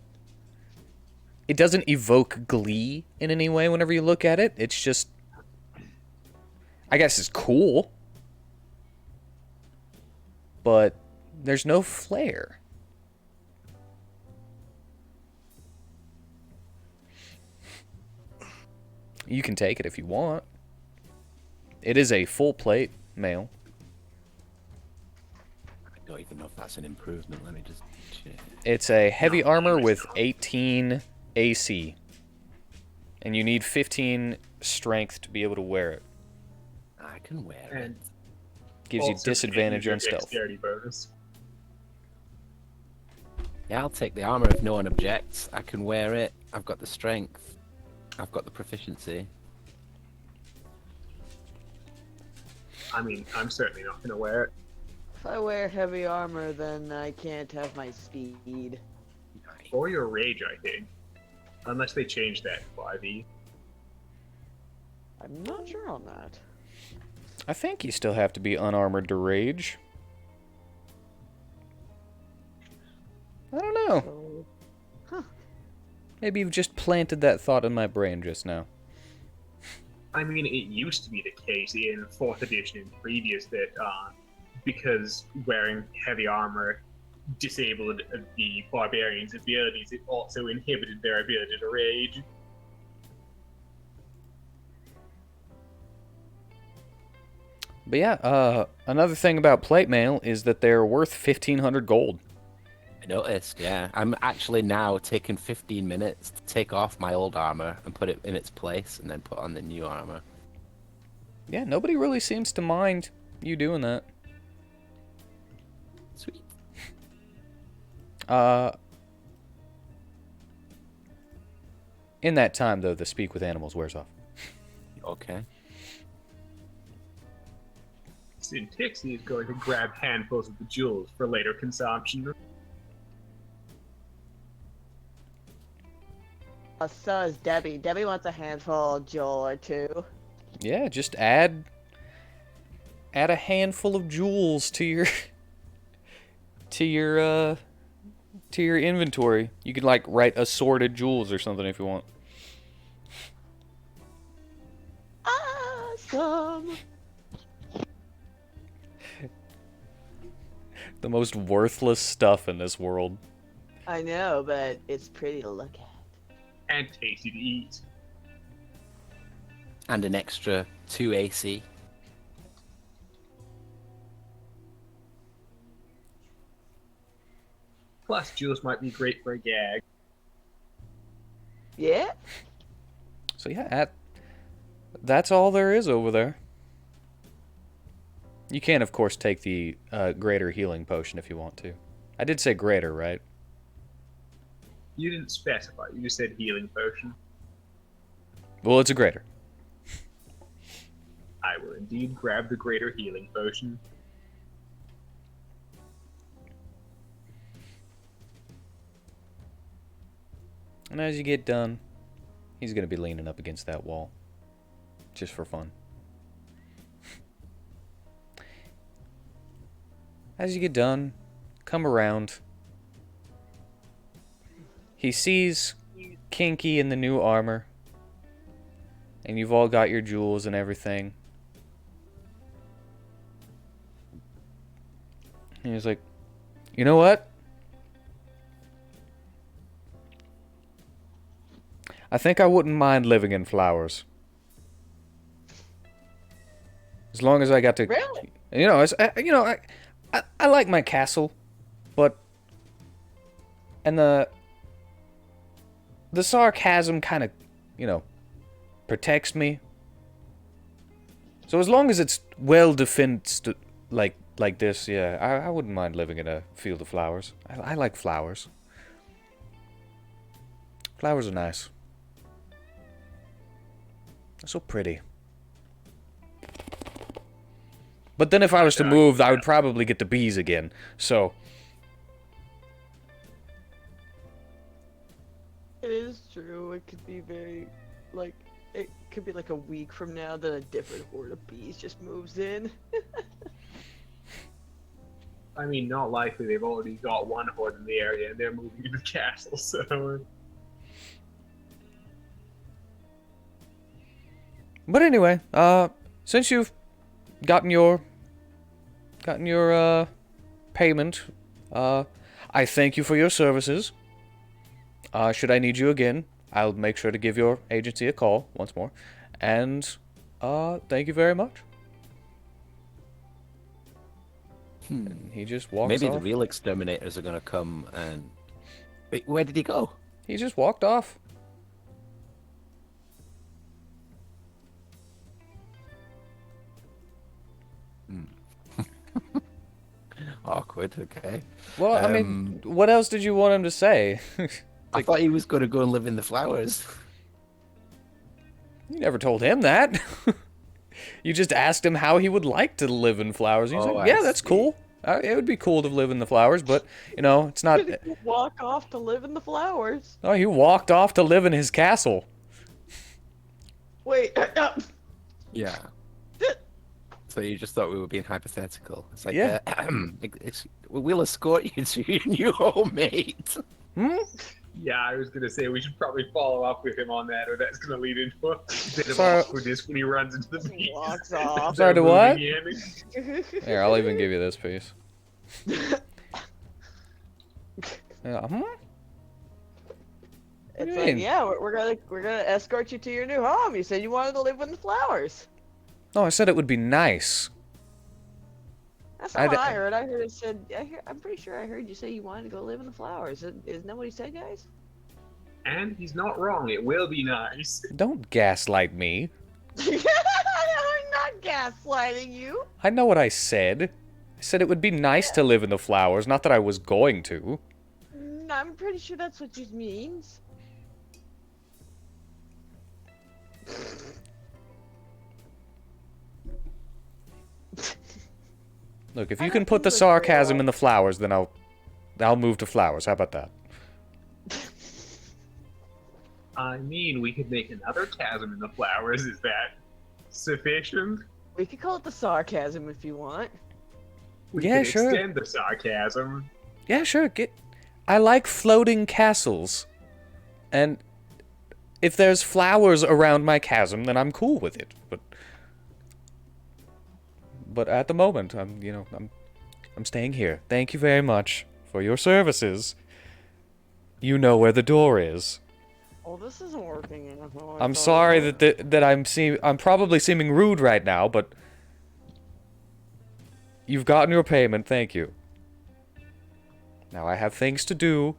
A: It doesn't evoke glee in any way whenever you look at it. It's just... I guess it's cool. But there's no flair. You can take it if you want. It is a full plate mail.
B: I don't even know if that's an improvement. Let me just check.
A: It's a heavy armor with 18 AC. And you need 15 strength to be able to wear it.
B: I can wear it.
D: And
A: Gives you
D: also
A: disadvantage
D: your
A: on stealth.
D: dexterity bonus.
B: Yeah, I'll take the armor if no one objects. I can wear it. I've got the strength. I've got the proficiency.
D: I mean, I'm certainly not going to wear it.
C: If I wear heavy armor, then I can't have my speed.
B: Nice.
D: Or your rage, I think. Unless they change that to 5e.
C: I'm not sure on that.
A: I think you still have to be unarmored to rage. Maybe you've just planted that thought in my brain just now.
D: I mean, it used to be the case in 4th edition and previous that because wearing heavy armor disabled the barbarians' abilities, it also inhibited their ability to rage.
A: But yeah, another thing about plate mail is that they're worth 1,500 gold.
B: I noticed, yeah. I'm actually now taking 15 minutes to take off my old armor and put it in its place and then put on the new armor.
A: Yeah, nobody really seems to mind you doing that.
B: Sweet.
A: In that time, though, the speak with animals wears off.
B: Okay.
D: Tixie is going to grab handfuls of the jewels for later consumption.
C: So is Debbie. Debbie wants a handful of jewel or two.
A: Yeah, just add a handful of jewels to your to your inventory. You could like write assorted jewels or something if you want.
C: Awesome.
A: The most worthless stuff in this world.
C: I know, but it's pretty to look at.
D: And tasty to eat.
B: And an extra 2 AC.
D: Plus, jewels might be great for a gag.
C: Yeah?
A: So yeah, that's all there is over there. You can, of course, take the greater healing potion if you want to. I did say greater, right?
D: You didn't specify, you just said healing potion.
A: Well, it's a greater.
D: I will indeed grab the greater healing potion.
A: And as you get done, he's going to be leaning up against that wall. Just for fun. As you get done, come around. He sees Kinky in the new armor. And you've all got your jewels and everything. And he's like, you know what? I think I wouldn't mind living in flowers. As long as I got to...
C: Really?
A: I like my castle, but... And the sarcasm kind of, protects me. So as long as it's well defended like this, yeah, I wouldn't mind living in a field of flowers. I like flowers. Flowers are nice. They're so pretty. But then if I was to move, I would probably get the bees again. So...
C: It is true. It could be very, it could be like a week from now that a different horde of bees just moves in.
D: I mean, not likely. They've already got one horde in the area, and they're moving to the castle, so...
A: But anyway, since you've gotten your payment, I thank you for your services. Should I need you again, I'll make sure to give your agency a call once more. And thank you very much. And he just walks
B: Maybe
A: off.
B: the real exterminators are gonna come and... Wait, where did he go?
A: He just walked off.
B: Awkward, okay.
A: Well, I mean, what else did you want him to say?
B: I thought he was gonna go and live in the flowers.
A: You never told him that. You just asked him how he would like to live in flowers. He's like,
B: I
A: yeah, that's
B: see.
A: cool. It would be cool to live in the flowers, but, it's not...
C: Did he walk off to live in the flowers?
A: Oh, he walked off to live in his castle.
C: Wait,
B: Yeah. So you just thought we were being hypothetical. It's like,
A: Yeah.
B: we'll escort you to your new home, mate.
A: Hmm?
D: Yeah, I was gonna say we should probably follow up with him on that, or that's gonna lead into a bit of
A: Sorry.
D: awkwardness when he runs into the bees.
C: Walks off.
A: Sorry,
D: They're
A: to what?
D: moving in.
A: Here, I'll even give you this piece. Hmm?
C: It's
A: do you
C: like,
A: mean?
C: yeah, we're gonna escort you to your new home. You said you wanted to live with the flowers.
A: No, I said it would be nice.
C: That's not what
A: I'd-
C: I heard. I heard it said. I'm pretty sure I heard you say you wanted to go live in the flowers. Isn't that what he said, guys?
D: And he's not wrong. It will be nice.
A: Don't gaslight me.
C: I'm not gaslighting you.
A: I know what I said. I said it would be nice to live in the flowers, not that I was going to.
C: I'm pretty sure that's what you means.
A: Look, if
C: I
A: you
C: don't
A: can put
C: think
A: the
C: it was very
A: sarcasm
C: well.
A: in the flowers, then I'll move to flowers. How about that?
D: I mean, we could make another chasm in the flowers. Is that sufficient?
C: We could call it the sarcasm if you want.
D: We
A: Yeah,
D: could
A: sure.
D: extend the sarcasm.
A: Yeah, sure. I like floating castles. And if there's flowers around my chasm, then I'm cool with it. But at the moment, I'm staying here. Thank you very much for your services. You know where the door is.
C: Oh, this isn't working anymore.
A: I'm sorry that I'm probably seeming rude right now, but you've gotten your payment. Thank you. Now I have things to do.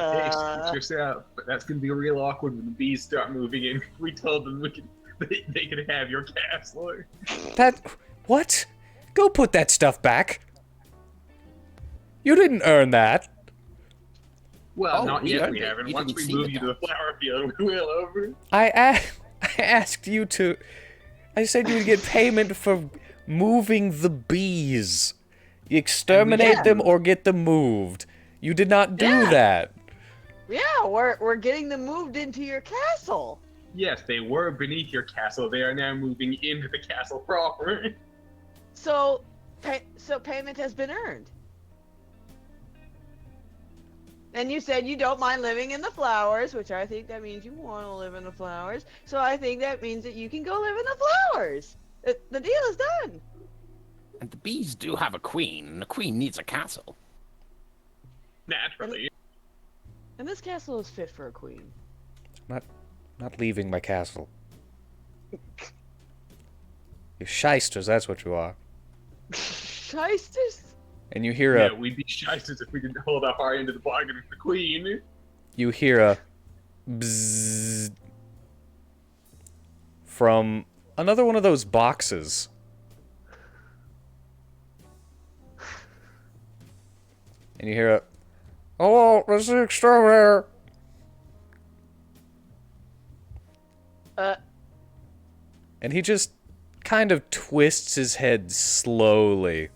D: Okay, suit yourself. But that's gonna be real awkward when the bees start moving in. We told them they could have your castle.
A: What? Go put that stuff back. You didn't earn that.
D: Well,
B: Oh,
D: not
B: we
D: yet.
B: earned
D: We
B: it.
D: haven't.
B: You
D: Once
B: didn't
D: we
B: see
D: move
B: the
D: you to the flower field, we will over.
A: I asked you to. I said you would get payment for moving the bees. You exterminate
C: Yeah.
A: them or get them moved. You did not do
C: Yeah.
A: that.
C: Yeah, we're getting them moved into your castle.
D: Yes, they were beneath your castle. They are now moving into the castle proper.
C: So payment has been earned. And you said you don't mind living in the flowers, which I think that means you want to live in the flowers. So I think that means that you can go live in the flowers. The deal is done.
B: And the bees do have a queen, and the queen needs a castle.
D: Naturally.
C: And this castle is fit for a queen.
A: Not leaving my castle. You're shysters, that's what you are.
C: Shysters?
A: And you hear
D: Yeah, we'd be shysters if we didn't hold up our end of the bargain with the queen.
A: a bzzz from another one of those boxes. And you hear a, "Oh, there's an exterminator." And he just kind of twists his head slowly.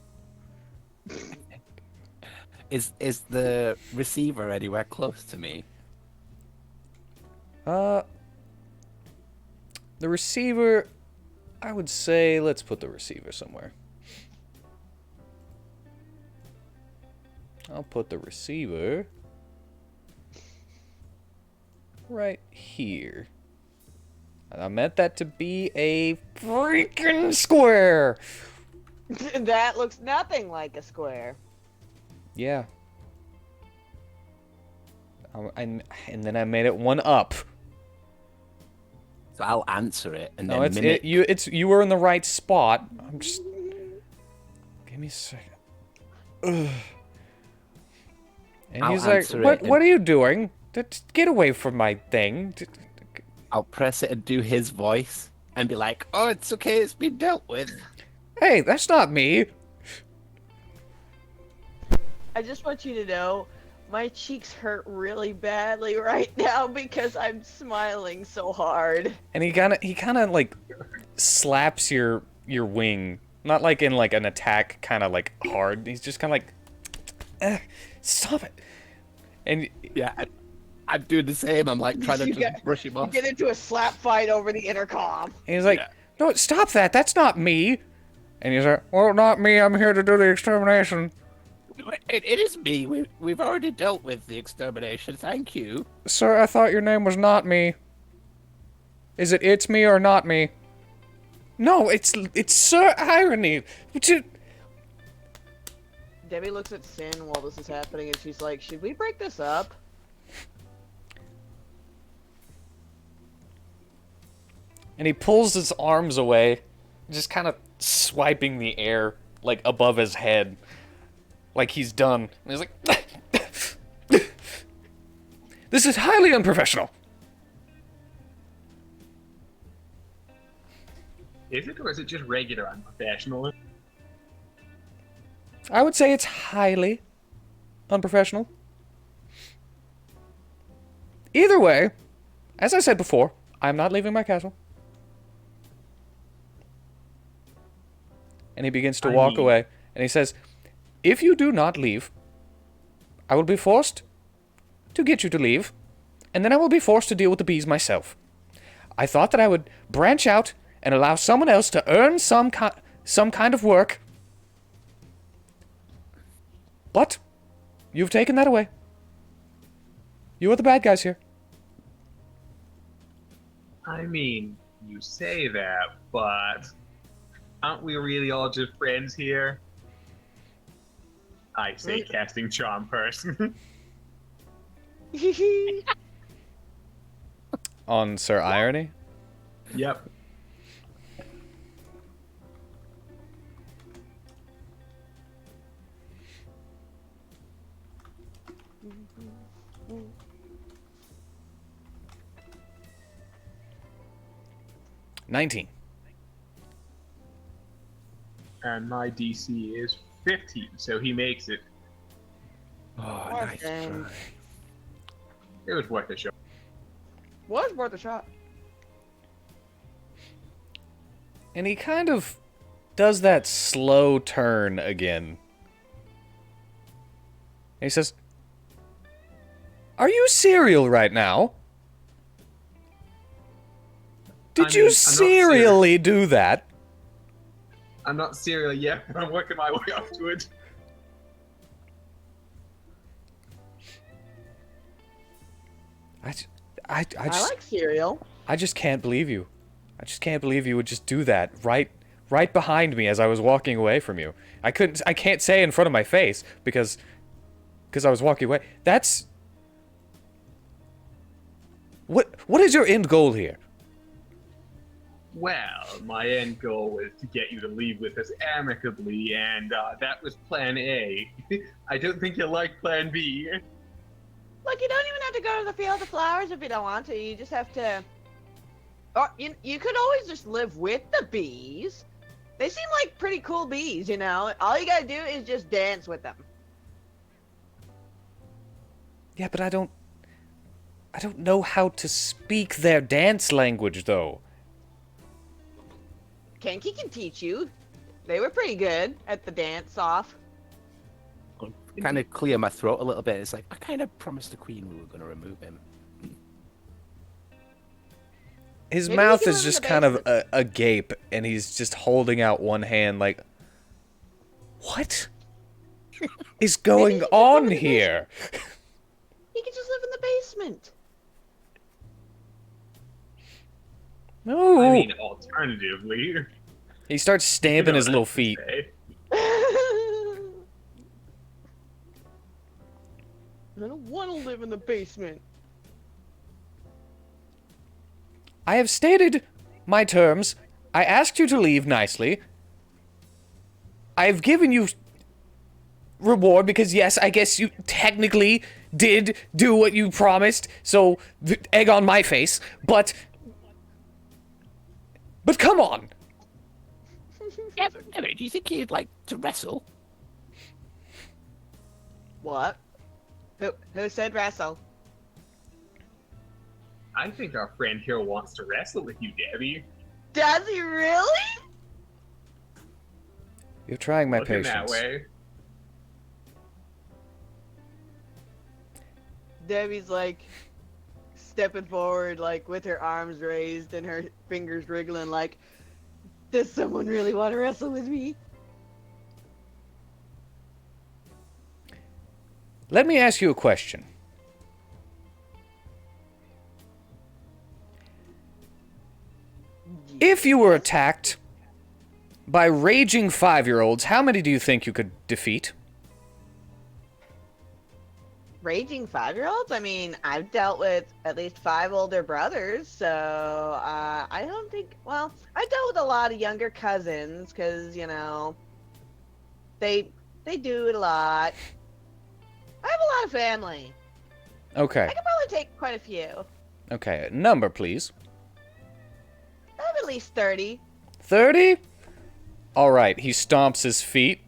B: Is the receiver anywhere close to me?
A: The receiver, I would say, let's put the receiver somewhere. I'll put the receiver right here. And I meant that to be a freaking square.
C: That looks nothing like a square.
A: Yeah. And then I made it one up.
B: So I'll answer it and
A: No,
B: then mimic.
A: you were in the right spot. I'm just. Give me a second. Ugh. And
B: I'll
A: he's like,
B: answer
A: "What?
B: it
A: What are you doing? Get away from my thing!"
B: I'll press it and do his voice and be like, "Oh, it's okay. It's been dealt with."
A: Hey, that's not me.
C: I just want you to know, my cheeks hurt really badly right now because I'm smiling so hard.
A: And he kind of like slaps your wing, not like in like an attack kind of like hard. He's just kind of like, stop it. And
B: Yeah, I'm doing the same. I'm like trying to
C: You
B: just brush him
C: You
B: off.
C: get into a slap fight over the intercom.
A: he's like,
B: Yeah.
A: "No, stop that. That's not me." And he's like, "Well, not me. I'm here to do the extermination."
B: It is me. We've already dealt with the extermination. Thank you.
A: Sir, I thought your name was not me. Is it's me or not me? No, it's Sir Irony.
C: Debbie looks at Sin while this is happening, and she's like, "Should we break this up?"
A: And he pulls his arms away, just kind of swiping the air, like, above his head. Like he's done. And he's like, this is highly unprofessional.
D: Is it, or is it just regular unprofessional?
A: I would say it's highly unprofessional. Either way, as I said before, I'm not leaving my castle. And he begins to walk away, and he says, if you do not leave, I will be forced to get you to leave, and then I will be forced to deal with the bees myself. I thought that I would branch out and allow someone else to earn some kind of work. But you've taken that away. You are the bad guys here.
D: I mean, you say that, but aren't we really all just friends here? I say casting charm person.
A: On Sir Irony?
D: Yep.
A: $19.
D: And my DC is 15, so he makes it.
B: Oh,
C: Poor
B: nice
C: thing.
B: try.
D: It was worth a shot.
C: Was worth a shot.
A: And he kind of does that slow turn again. And he says, are you serial right now? Did you
D: I'm not
A: serially do that?
D: I'm not serial yet, but I'm working my way up to it.
A: I
C: I
A: just
C: like cereal.
A: I just can't believe you. I just can't believe you would just do that right behind me as I was walking away from you. I can't say in front of my face because I was walking away. That's what is your end goal here?
D: Well, my end goal was to get you to leave with us amicably, and that was plan A. I don't think you'll like plan B.
C: Look, you don't even have to go to the field of flowers if you don't want to. You just have to. Or you could always just live with the bees. They seem like pretty cool bees, you know. All you gotta do is just dance with them.
A: Yeah, but I don't know how to speak their dance language though.
C: Kenki can teach you. They were pretty good at the dance off.
B: Kind of clear my throat a little bit. It's like, I kind of promised the queen we were going to remove him.
A: His
C: Maybe
A: mouth
C: we can
A: is
C: live in
A: just
C: the
A: kind of
C: basement.
A: agape, and he's just holding out one hand like, what is going
C: he can
A: on
C: live in the
A: here?
C: He can just live in the basement.
A: No.
D: I mean, alternatively.
A: He starts stamping his little feet.
C: I don't want to live in the basement.
A: I have stated my terms. I asked you to leave nicely. I've given you reward because, yes, I guess you technically did do what you promised, so egg on my face, but come on.
B: Emily, do you think he'd like to wrestle?
C: What? Who said wrestle?
D: I think our friend here wants to wrestle with you, Debbie.
C: Does he really?
A: You're trying my
D: Looking
A: patience.
D: that way.
C: Debbie's like stepping forward, like with her arms raised and her fingers wriggling, like, does someone really want to wrestle with me?
A: Let me ask you a question. If you were attacked by raging 5-year-olds, how many do you think you could defeat?
C: Raging 5-year-olds? I mean, I've dealt with at least 5 older brothers, so I don't think. Well, I dealt with a lot of younger cousins because they do it a lot. I have a lot of family.
A: Okay.
C: I could probably take quite a few.
A: Okay. Number, please.
C: I have at least 30.
A: 30? All right. He stomps his feet,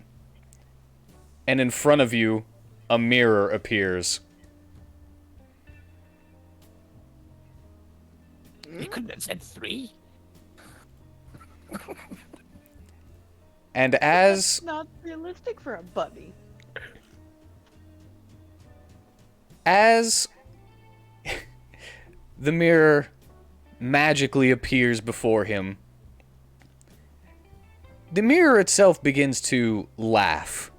A: and in front of you, a mirror appears.
B: You couldn't have said 3.
A: And as
C: Not realistic for a bunny.
A: As the mirror magically appears before him, the mirror itself begins to laugh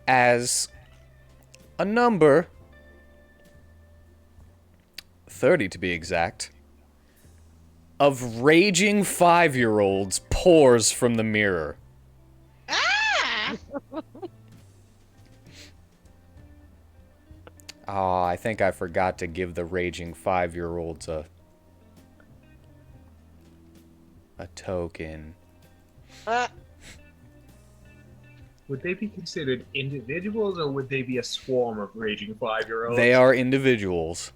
A: as a number, 30 to be exact, of raging 5-year-olds pours from the mirror.
C: Ah!
A: Oh, I think I forgot to give the raging 5-year-olds a token.
D: Would they be considered individuals, or would they be a swarm of raging 5-year-olds?
A: They are individuals.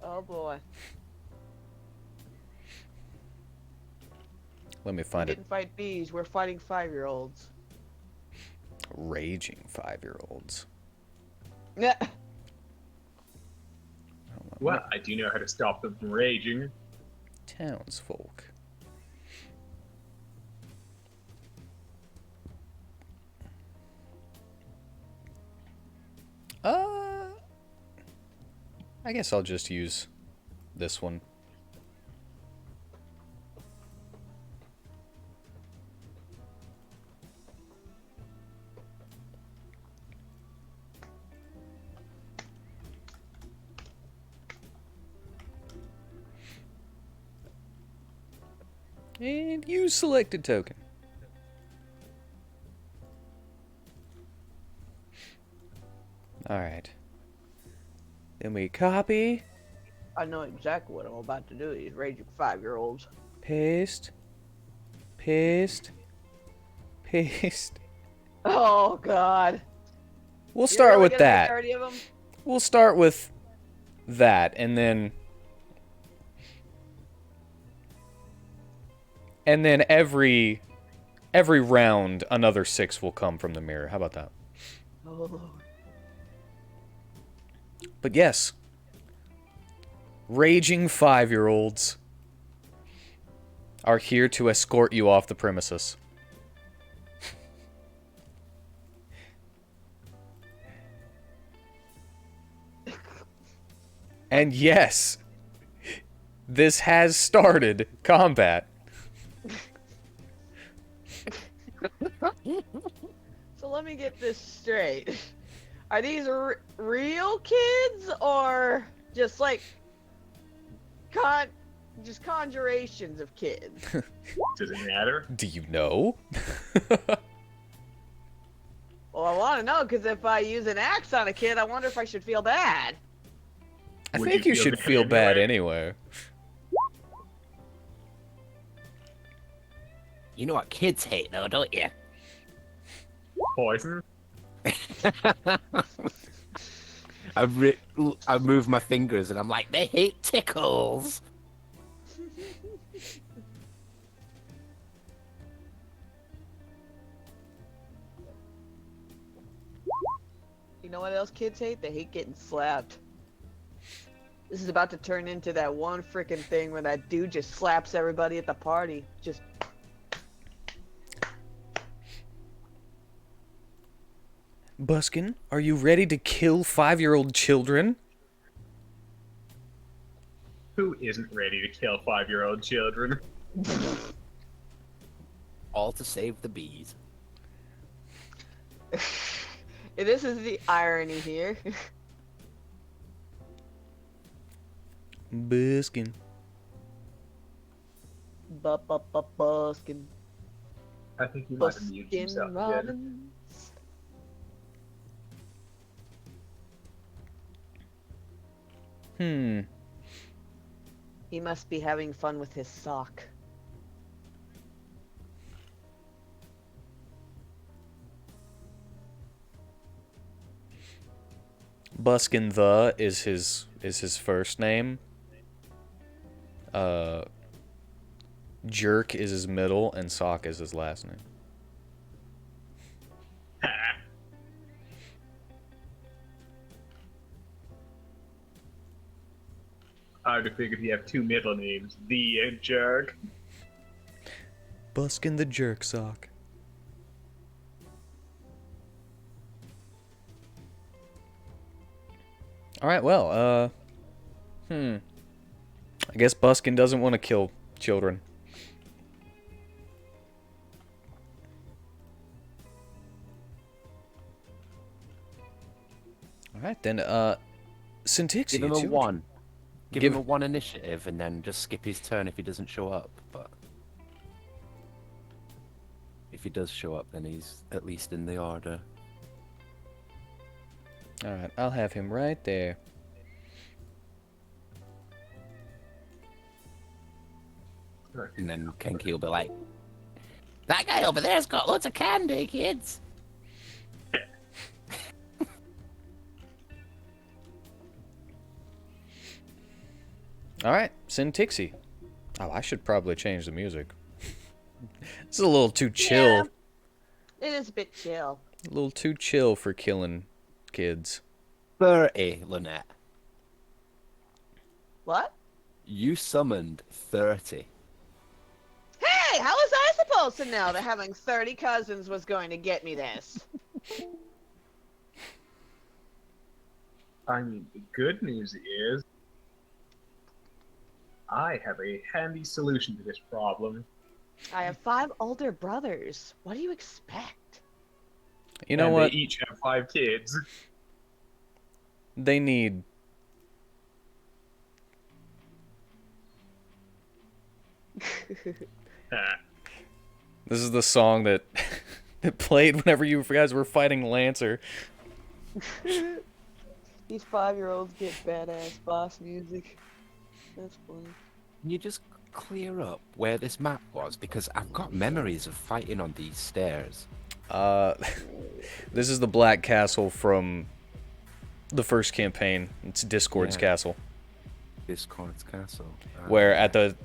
C: Oh boy.
A: Let me
C: We
A: find it.
C: didn't fight bees, we're fighting 5-year-olds.
A: Raging 5-year-olds.
C: Yeah.
D: Well, I do know how to stop them from raging.
A: Townsfolk. I guess I'll just use this one. And use selected token. Alright. Then we copy,
C: I know exactly what I'm about to do. These raging 5-year-olds.
A: paste, paste, paste.
C: Oh God.
A: We'll
C: You're
A: start
C: really
A: with
C: gonna make
A: that.
C: 30 of them?
A: We'll start with that, and then every round another 6 will come from the mirror. How about that?
C: Oh Lord.
A: But yes, raging 5-year-olds are here to escort you off the premises. And yes, this has started combat.
C: So let me get this straight. Are these real kids or just like just conjurations of kids?
D: Does it matter?
A: Do you know?
C: Well, I want to know because if I use an axe on a kid, I wonder if I should feel bad.
A: I
D: Would
A: think
D: you
A: you
D: feel
A: should
D: bad
A: feel bad
D: anyway?
A: anyway.
B: You know what kids hate, though, don't you?
D: Poison?
B: I move my fingers and I'm like, they hate tickles.
C: You know what else kids hate? They hate getting slapped. This is about to turn into that one freaking thing where that dude just slaps everybody at the party. Just.
A: Buskin, are you ready to kill 5-year-old children?
D: Who isn't ready to kill 5-year-old children?
B: All to save the bees.
C: This is the irony here.
A: Buskin.
C: Buskin.
D: I think he might have muted
C: Buskin
D: himself again.
C: Robbins. He must be having fun with his sock.
A: Buskin the is his first name. Jerk is his middle, and Sock is his last name.
D: I would have figured he'd have two middle names, the and Jerk.
A: Buskin the Jerk Sock. Alright, well, I guess Buskin doesn't want to kill children. Alright, then, Syntixia,
B: Give him
A: it's
B: a
A: your
B: 1. Give
A: Give-
B: him a 1 initiative and then just skip his turn if he doesn't show up. But if he does show up, then he's at least in the order.
A: Alright, I'll have him right there.
B: And then Kenki will be like, "That guy over there's got loads of candy, kids."
A: Alright, Syntixia. Oh, I should probably change the music. It's a little too chill.
C: Yeah, it is a bit chill.
A: A little too chill for killing kids.
B: 30, Lynette.
C: What?
B: You summoned 30.
C: Hey, how was I supposed to know that having 30 cousins was going to get me this?
D: I mean, the good news is I have a handy solution to this problem.
C: I have 5 older brothers. What do you expect?
A: You know
D: and
A: what?
D: They each have 5 kids.
A: They need... This is the song that that played whenever you guys were fighting Lancer.
C: These 5-year-olds get badass boss music. That's funny.
B: Can you just clear up where this map was? Because I've got memories of fighting on these stairs.
A: This is the Black Castle from the first campaign. It's Discord's
B: Yeah.
A: castle.
B: Discord's castle.
A: Where at the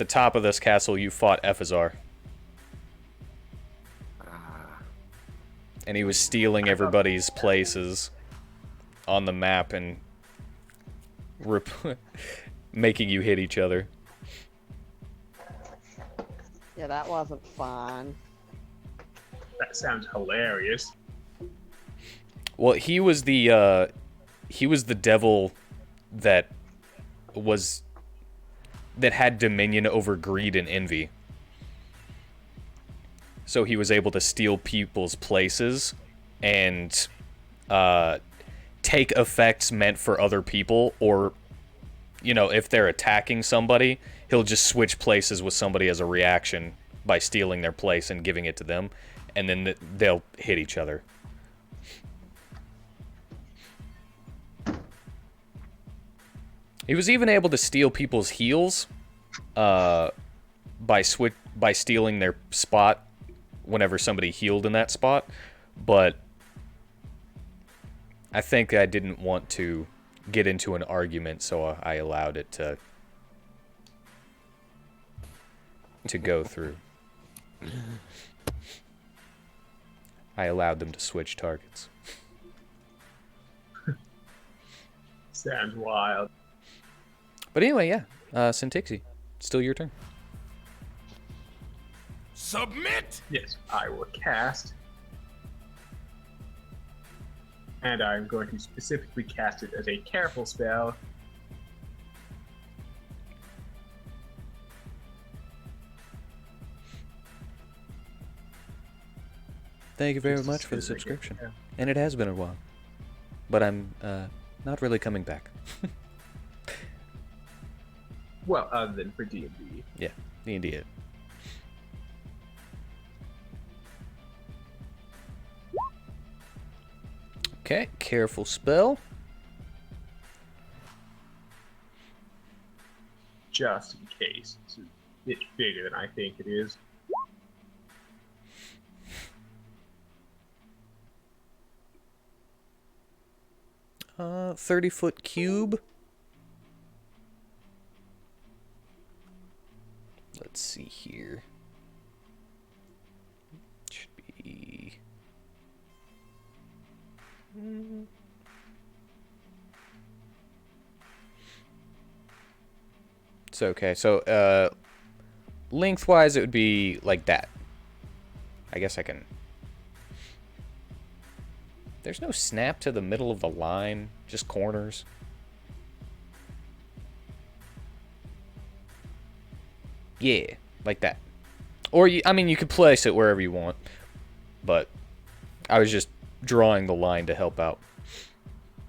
A: top of this castle you fought Ephazar. And he was stealing everybody's places on the map and making you hit each other.
C: Yeah, that wasn't fun.
D: That sounds hilarious.
A: Well, he was the devil that had dominion over greed and envy. So he was able to steal people's places and take effects meant for other people, or, you know, if they're attacking somebody, he'll just switch places with somebody as a reaction by stealing their place and giving it to them, and then they'll hit each other. He was even able to steal people's heals by stealing their spot whenever somebody healed in that spot, but I think I didn't want to get into an argument, so I allowed it to go through. I allowed them to switch targets.
D: Sounds wild.
A: But anyway, yeah, Syntixia, still your turn.
F: Submit!
D: Yes, I will cast. And I'm going to specifically cast it as a careful spell.
A: Thank you very
D: Just as
A: much for the
D: soon as I get
A: subscription.
D: there.
A: And it has been a while. But I'm not really coming back.
D: Well, other than for D&D.
A: Yeah, D&D it. Okay, careful spell.
D: Just in case. It's a bit bigger than I think it is.
A: 30-foot cube. Let's see here. Should be. It's okay. So, lengthwise, it would be like that. I guess I can. There's no snap to the middle of the line, just corners. Yeah, like that. Or, I mean, you could place it wherever you want. But I was just drawing the line to help out.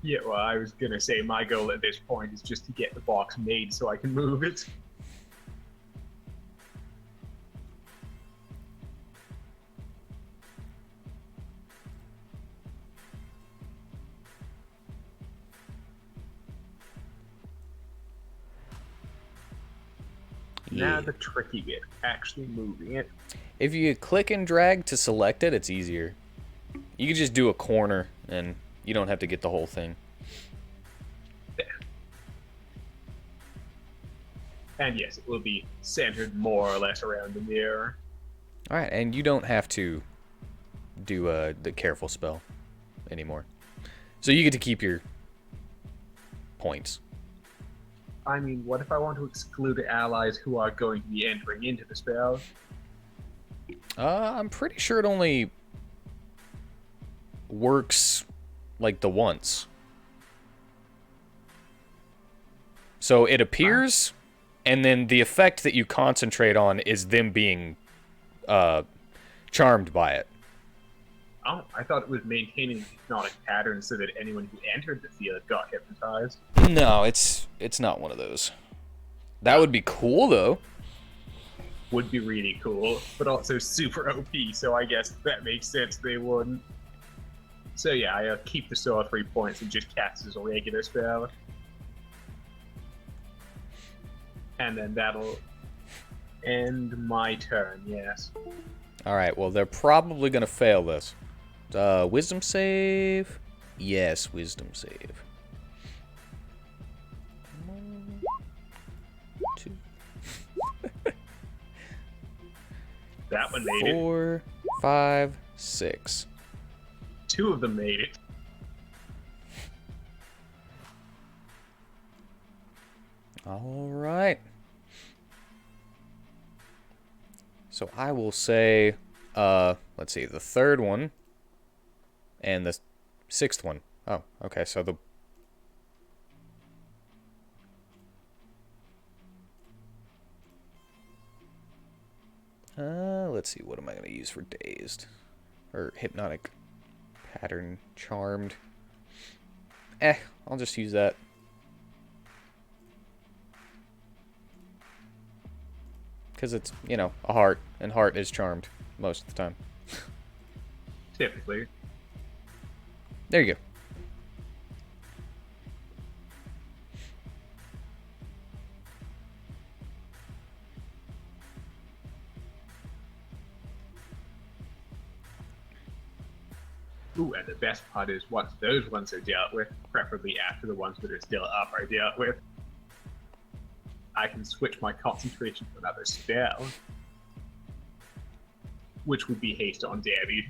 D: Yeah, well, I was gonna say my goal at this point is just to get the box made so I can move it. Now the tricky bit, actually moving it.
A: If you click and drag to select it, it's easier. You can just do a corner, and you don't have to get the whole thing.
D: And yes, it will be centered more or less around the mirror.
A: All right, and you don't have to do the careful spell anymore. So you get to keep your points.
D: I mean, what if I want to exclude allies who are going to be entering into the spell?
A: I'm pretty sure it only works like the once. So it appears, and then the effect that you concentrate on is them being charmed by it.
D: Oh, I thought it was maintaining the hypnotic pattern so that anyone who entered the field got hypnotized.
A: No, it's not one of those. That would be cool, though.
D: Would be really cool, but also super OP, so I guess that makes sense they wouldn't. So yeah, I keep the sorcery points and just cast as a regular spell. And then that'll end my turn, yes.
A: All right, well, they're probably going to fail this. Wisdom save? Yes, wisdom save. 1, 2,
D: That one made it.
A: 4, 5, 6.
D: 2 of them made it.
A: All right. So I will say, let's see, the third one and the sixth one. Oh, okay, so the... let's see, what am I going to use for dazed? Or hypnotic pattern charmed. I'll just use that. Because it's, you know, a heart, and heart is charmed most of the time.
D: Typically.
A: There you go.
D: Ooh, and the best part is once those ones are dealt with, preferably after the ones that are still up are dealt with, I can switch my concentration to another spell, which would be haste on Debbie.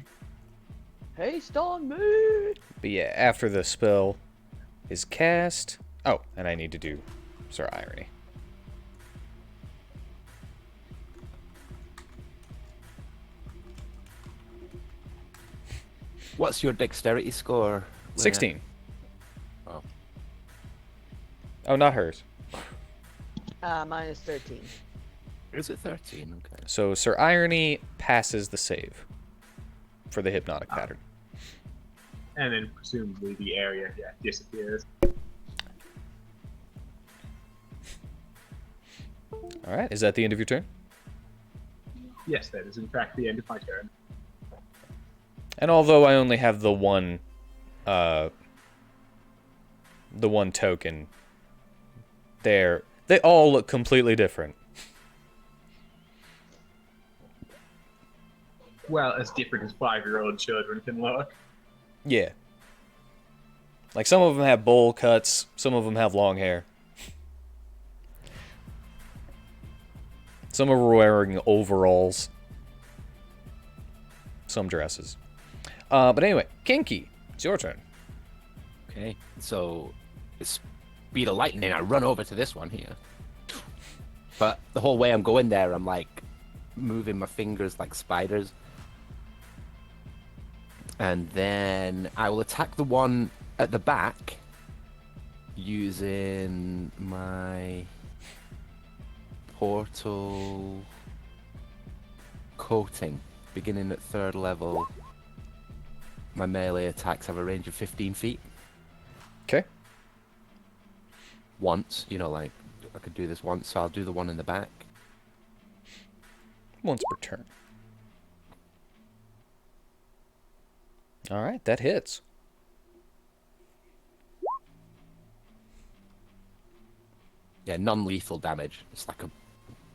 C: Haste on me!
A: But yeah, after the spell is cast... Oh, and I need to do Sir Irony.
B: What's your dexterity score?
A: 16.
B: Oh.
A: Oh, not hers.
C: Minus 13.
B: Is it 13? Okay.
A: So Sir Irony passes the save. for the hypnotic pattern.
D: And then presumably the area disappears.
A: All right, is that the end of your turn?
D: Yes, that is in fact the end of my turn.
A: And although I only have the one token there, they all look completely different.
D: Well, as different as 5-year-old children can look.
A: Yeah. Like, some of them have bowl cuts, some of them have long hair. Some are wearing overalls. Some dresses. But anyway, Kinky, it's your turn.
B: Okay, so speed of lightning, I run over to this one here. But the whole way I'm going there, I'm like moving my fingers like spiders. And then I will attack the one at the back using my portal coating. Beginning at 3rd level, my melee attacks have a range of 15 feet.
A: Okay.
B: Once, like I could do this once, so I'll do the one in the back.
A: Once per turn. Alright, that hits.
B: Yeah, non-lethal damage. It's like a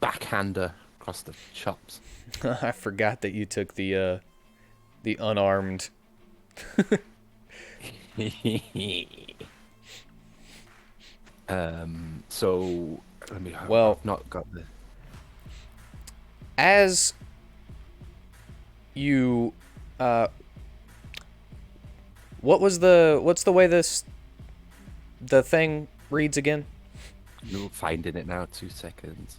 B: backhander across the chops.
A: I forgot that you took the unarmed.
B: So let me.
A: Well,
B: I've not got the.
A: As you, what's the way the thing reads again?
B: You're finding it now. 2 seconds.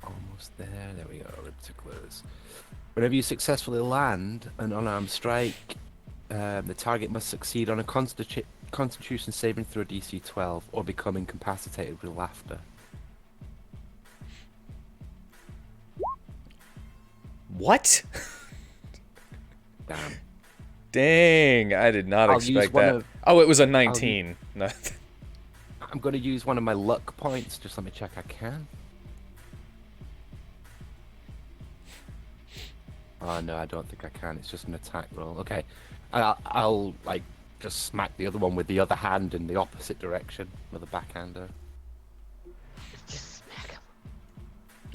B: Almost there. There we go. Particulars. Whenever you successfully land an unarmed strike, the target must succeed on a Constitution saving throw DC 12 or become incapacitated with laughter.
A: What?
B: Damn.
A: Dang, I did not
B: I'll
A: expect
B: use one
A: that.
B: of-
A: Oh, it was a 19. No.
B: I'm going to use one of my luck points. Just let me check I can. Oh, no, I don't think I can. It's just an attack roll. Okay. I'll like, just smack the other one with the other hand in the opposite direction with a backhander.
C: Just smack him.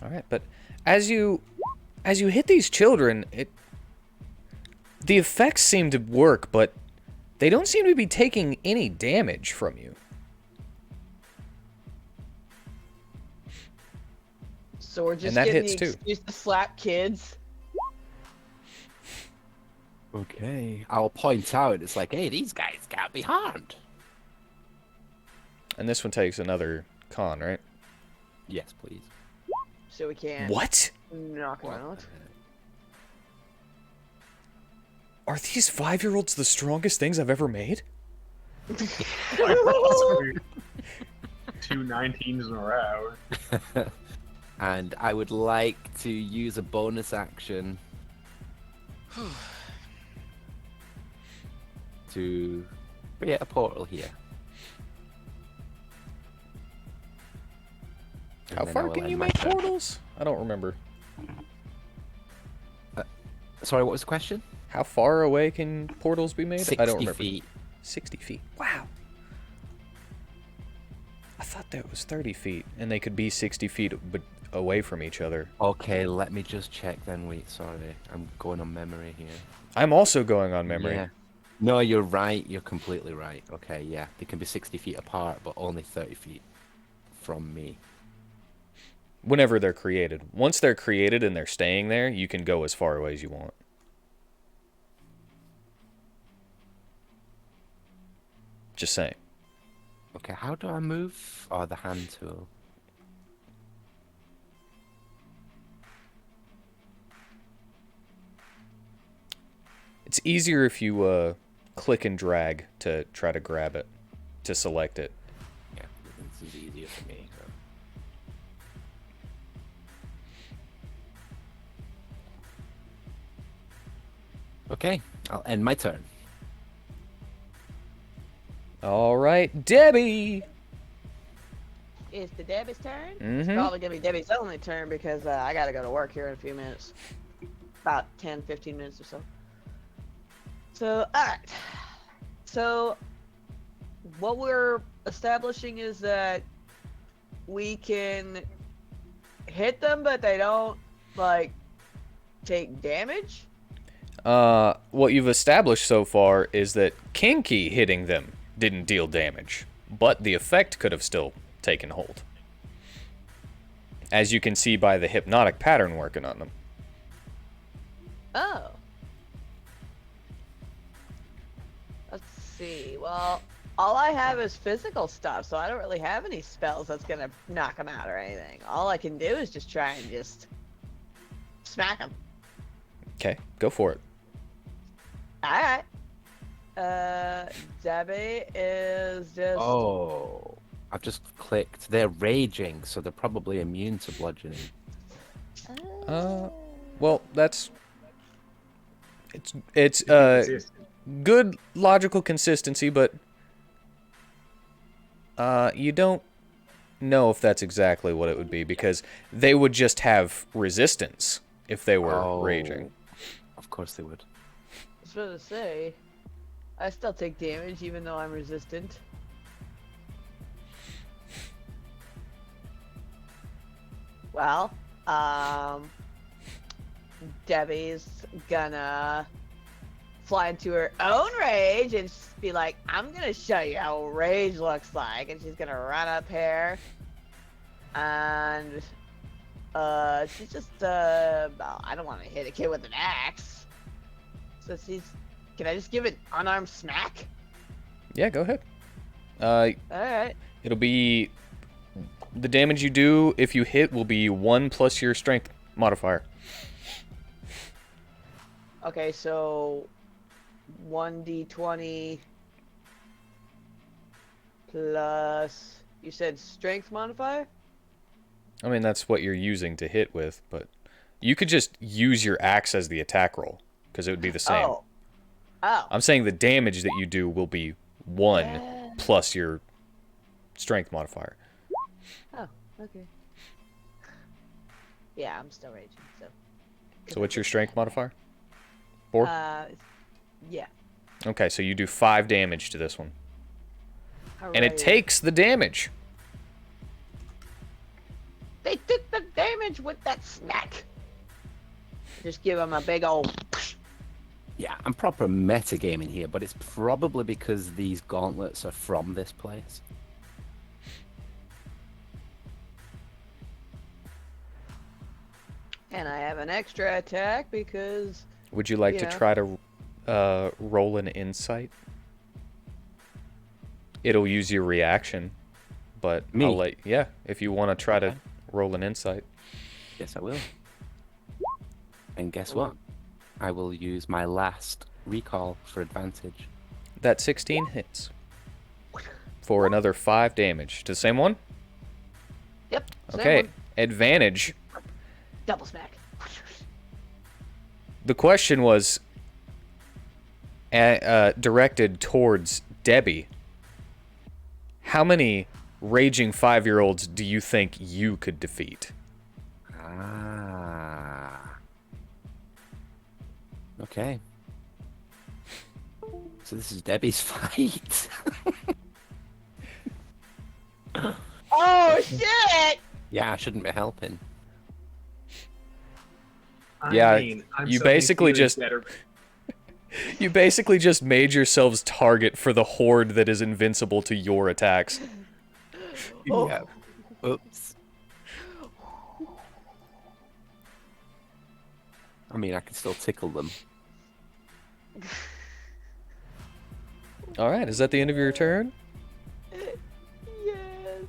A: All right, but as you hit these children, the effects seem to work, but they don't seem to be taking any damage from you.
C: So we're just
A: And that
C: getting
A: hits,
C: the
A: too.
C: excuse to slap kids.
B: Okay. I'll point out, it's like, hey, these guys can't be harmed.
A: And this one takes another con, right?
B: Yes, please.
C: So we can't
A: What?
C: knock him out.
A: Are these 5-year-olds the strongest things I've ever made?
D: Two 19s in a row.
B: And I would like to use a bonus action to create a portal here. And
A: How
B: then I
A: far
B: will
A: can
B: end
A: you
B: my
A: make
B: turn.
A: portals? I don't remember.
B: Sorry, what was the question?
A: How far away can portals be made?
B: 60
A: I don't remember.
B: feet.
A: 60 feet. Wow. I thought that was 30 feet, and they could be 60 feet away from each other.
B: Okay, let me just check then. Wait, sorry. I'm going on memory here.
A: I'm also going on memory.
B: Yeah. No, you're right. You're completely right. Okay, yeah. They can be 60 feet apart, but only 30 feet from me.
A: Whenever they're created. Once they're created and they're staying there, you can go as far away as you want. Just saying.
B: Okay, how do I move? Oh, the hand tool.
A: It's easier if you click and drag to try to grab it, to select it.
B: Yeah, this is easier for me. So. Okay, I'll end my turn.
A: All right, Debbie.
C: It's the Debbie's turn. It's
A: Mhm.
C: probably gonna be Debbie's only turn because I gotta go to work here in a few minutes. About 10, 15 minutes or so. So, alright. So, what we're establishing is that we can hit them, but they don't, like, take damage?
A: What you've established so far is that Kinky hitting them didn't deal damage, but the effect could have still taken hold. As you can see by the hypnotic pattern working on them.
C: Oh. Let's see. Well, all I have is physical stuff, so I don't really have any spells that's gonna knock them out or anything. All I can do is just try and just smack them.
A: Okay, go for it.
C: Alright. Debbie is just...
B: Oh, I've just clicked. They're raging, so they're probably immune to bludgeoning.
A: Well, that's... It's
D: Resistant.
A: good logical consistency, but you don't know if that's exactly what it would be, because they would just have resistance if they were raging.
B: Of course they would.
C: I was supposed to say, I still take damage even though I'm resistant. Well, Debbie's gonna fly into her own rage and be like, I'm gonna show you how rage looks like. And she's gonna run up here. And, she's just, well, I don't want to hit a kid with an axe. So can I just give it unarmed smack?
A: Yeah, go ahead.
C: Alright.
A: It'll be... The damage you do if you hit will be 1 plus your strength modifier.
C: Okay, so 1d20 plus, you said strength modifier?
A: I mean, that's what you're using to hit with, but you could just use your axe as the attack roll, because it would be the same.
C: Oh.
A: I'm saying the damage that you do will be 1
C: Yeah.
A: plus your strength modifier.
C: Oh, okay. Yeah, I'm still raging, so.
A: So what's your strength modifier? 4?
C: Yeah.
A: Okay, so you do 5 damage to this one. And it
C: Alrighty.
A: takes the damage.
C: They took the damage with that smack. Just give him a big old.
B: Yeah, I'm proper metagaming here, but it's probably because these gauntlets are from this place.
C: And I have an extra attack because.
A: Would you like to
C: Yeah.
A: try to roll an insight? It'll use your reaction, but
B: Me?
A: I'll let... Yeah, if you want to try to
B: Okay.
A: roll an insight.
B: Yes, I will. And guess what? I will use my last recall for advantage.
A: That 16 hits. For another 5 damage. To the same one?
C: Yep. same
A: Okay,
C: one.
A: advantage.
C: Double smack.
A: The question was directed towards Debbie. How many raging 5-year-olds do you think you could defeat?
B: Ah. Okay. So this is Debbie's fight.
C: Oh shit!
B: Yeah, I shouldn't be helping.
A: Yeah,
D: I'm
A: you
D: suddenly
A: basically
D: feeling
A: just-
D: better.
A: You basically just made yourselves target for the horde that is invincible to your attacks.
C: Oh.
B: Yeah. Oops. I mean, I can still tickle them.
A: Alright, is that the end of your turn?
C: Yes.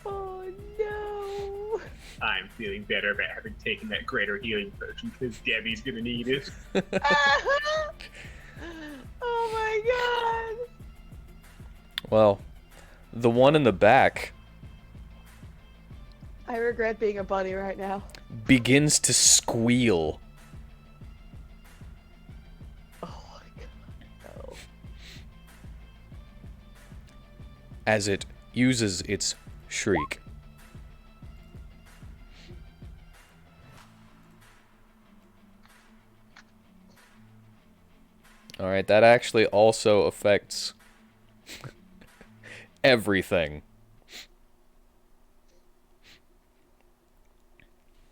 C: Oh no.
D: I'm feeling better about having taken that greater healing potion because Debbie's gonna need it.
C: Oh my god.
A: Well, the one in the back
C: I regret being a bunny right now.
A: begins to squeal as it uses its shriek. Alright, that actually also affects everything.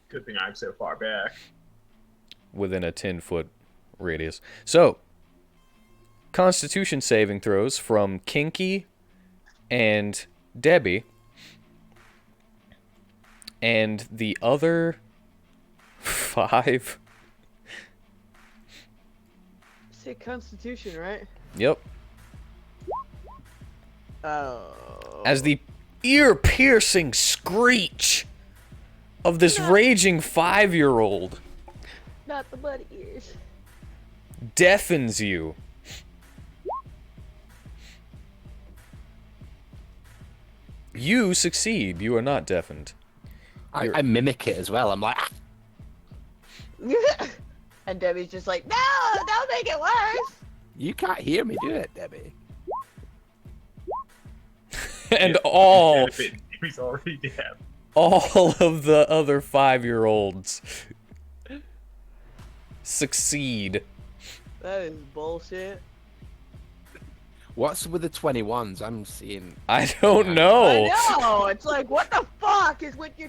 D: Good thing I'm so far back.
A: Within a 10-foot radius. So, Constitution saving throws from Kinky and Debbie. And the other 5...
C: Say Constitution, right?
A: Yep.
C: Oh.
A: As the ear-piercing screech of this raging 5-year-old
C: Not the bloody ears.
A: deafens you. You succeed. You are not deafened.
B: I mimic it as well. I'm like,
C: And Debbie's just like, no, don't make it worse.
B: you can't hear me do it, Debbie.
A: And all
D: He's already dead.
A: of the other 5-year-olds succeed.
C: That is bullshit.
B: What's with the 21s? I'm seeing.
A: I don't know.
C: I know. It's like, what the fuck is with your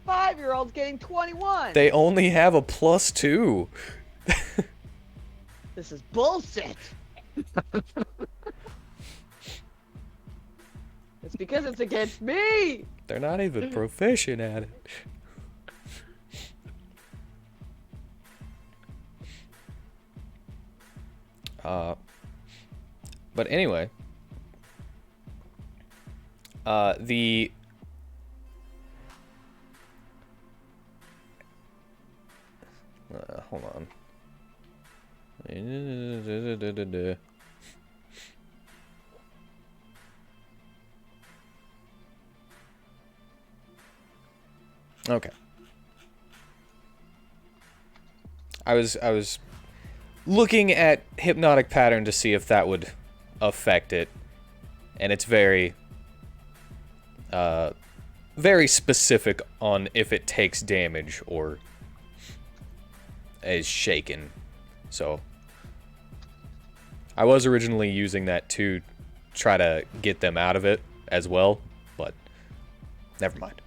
C: 5-year-olds getting 21?
A: They only have a +2.
C: This is bullshit. It's because it's against me.
A: They're not even proficient at it. But anyway, the hold on. Okay. I was looking at hypnotic pattern to see if that would affect it, and it's very very specific on if it takes damage or is shaken. So I was originally using that to try to get them out of it as well, but never mind.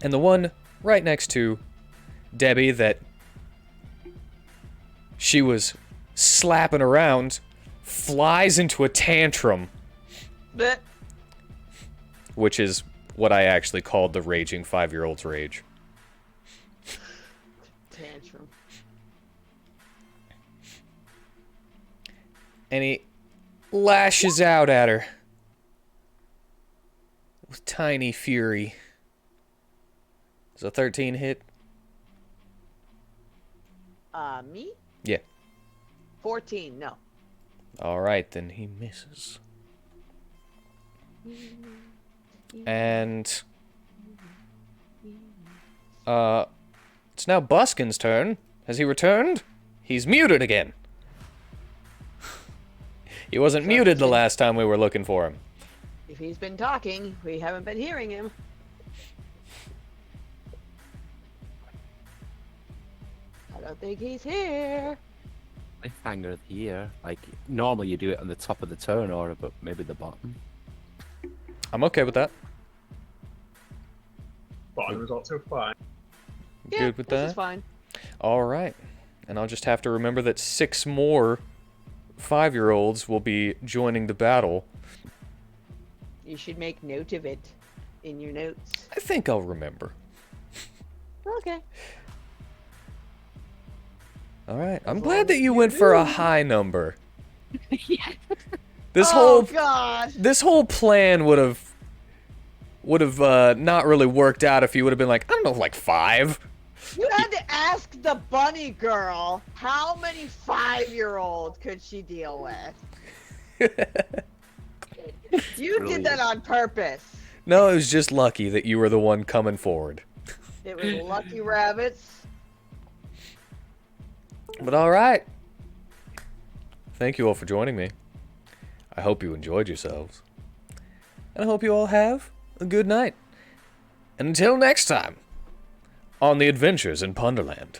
A: And the one right next to Debbie that she was slapping around flies into a tantrum,
C: Blech.
A: which is what I actually called the raging 5-year-old's rage.
C: Tantrum.
A: And he lashes out at her with tiny fury. Does a 13 hit?
C: Me?
A: Yeah.
C: 14, no.
A: Alright, then he misses. And it's now Buskin's turn. Has he returned? He's muted again. He wasn't muted the last time we were looking for him.
C: If he's been talking, we haven't been hearing him. I don't think he's here.
B: Cliffhanger here. Like, normally you do it on the top of the turn order, but maybe the bottom.
A: I'm okay with that.
D: Bottom was also fine.
C: Yeah,
A: Good with
C: this
A: that?
C: is fine.
A: Alright. And I'll just have to remember that 6 more 5-year-olds will be joining the battle.
C: You should make note of it in your notes.
A: I think I'll remember.
C: Okay.
A: Alright. I'm
C: As
A: glad
C: long
A: that
C: as
A: you
C: you
A: went for a
C: do.
A: high number.
B: Yeah.
A: This
C: God.
A: whole plan would have not really worked out if you would have been like, I don't know, like 5.
C: You had to ask the bunny girl how many 5-year-olds could she deal with. You did that on purpose.
A: No, it was just lucky that you were the one coming forward.
C: It was lucky rabbits.
A: But alright. Thank you all for joining me. I hope you enjoyed yourselves. and I hope you all have a good night. And until next time, on the adventures in Punderland.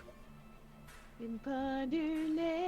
C: In Punderland.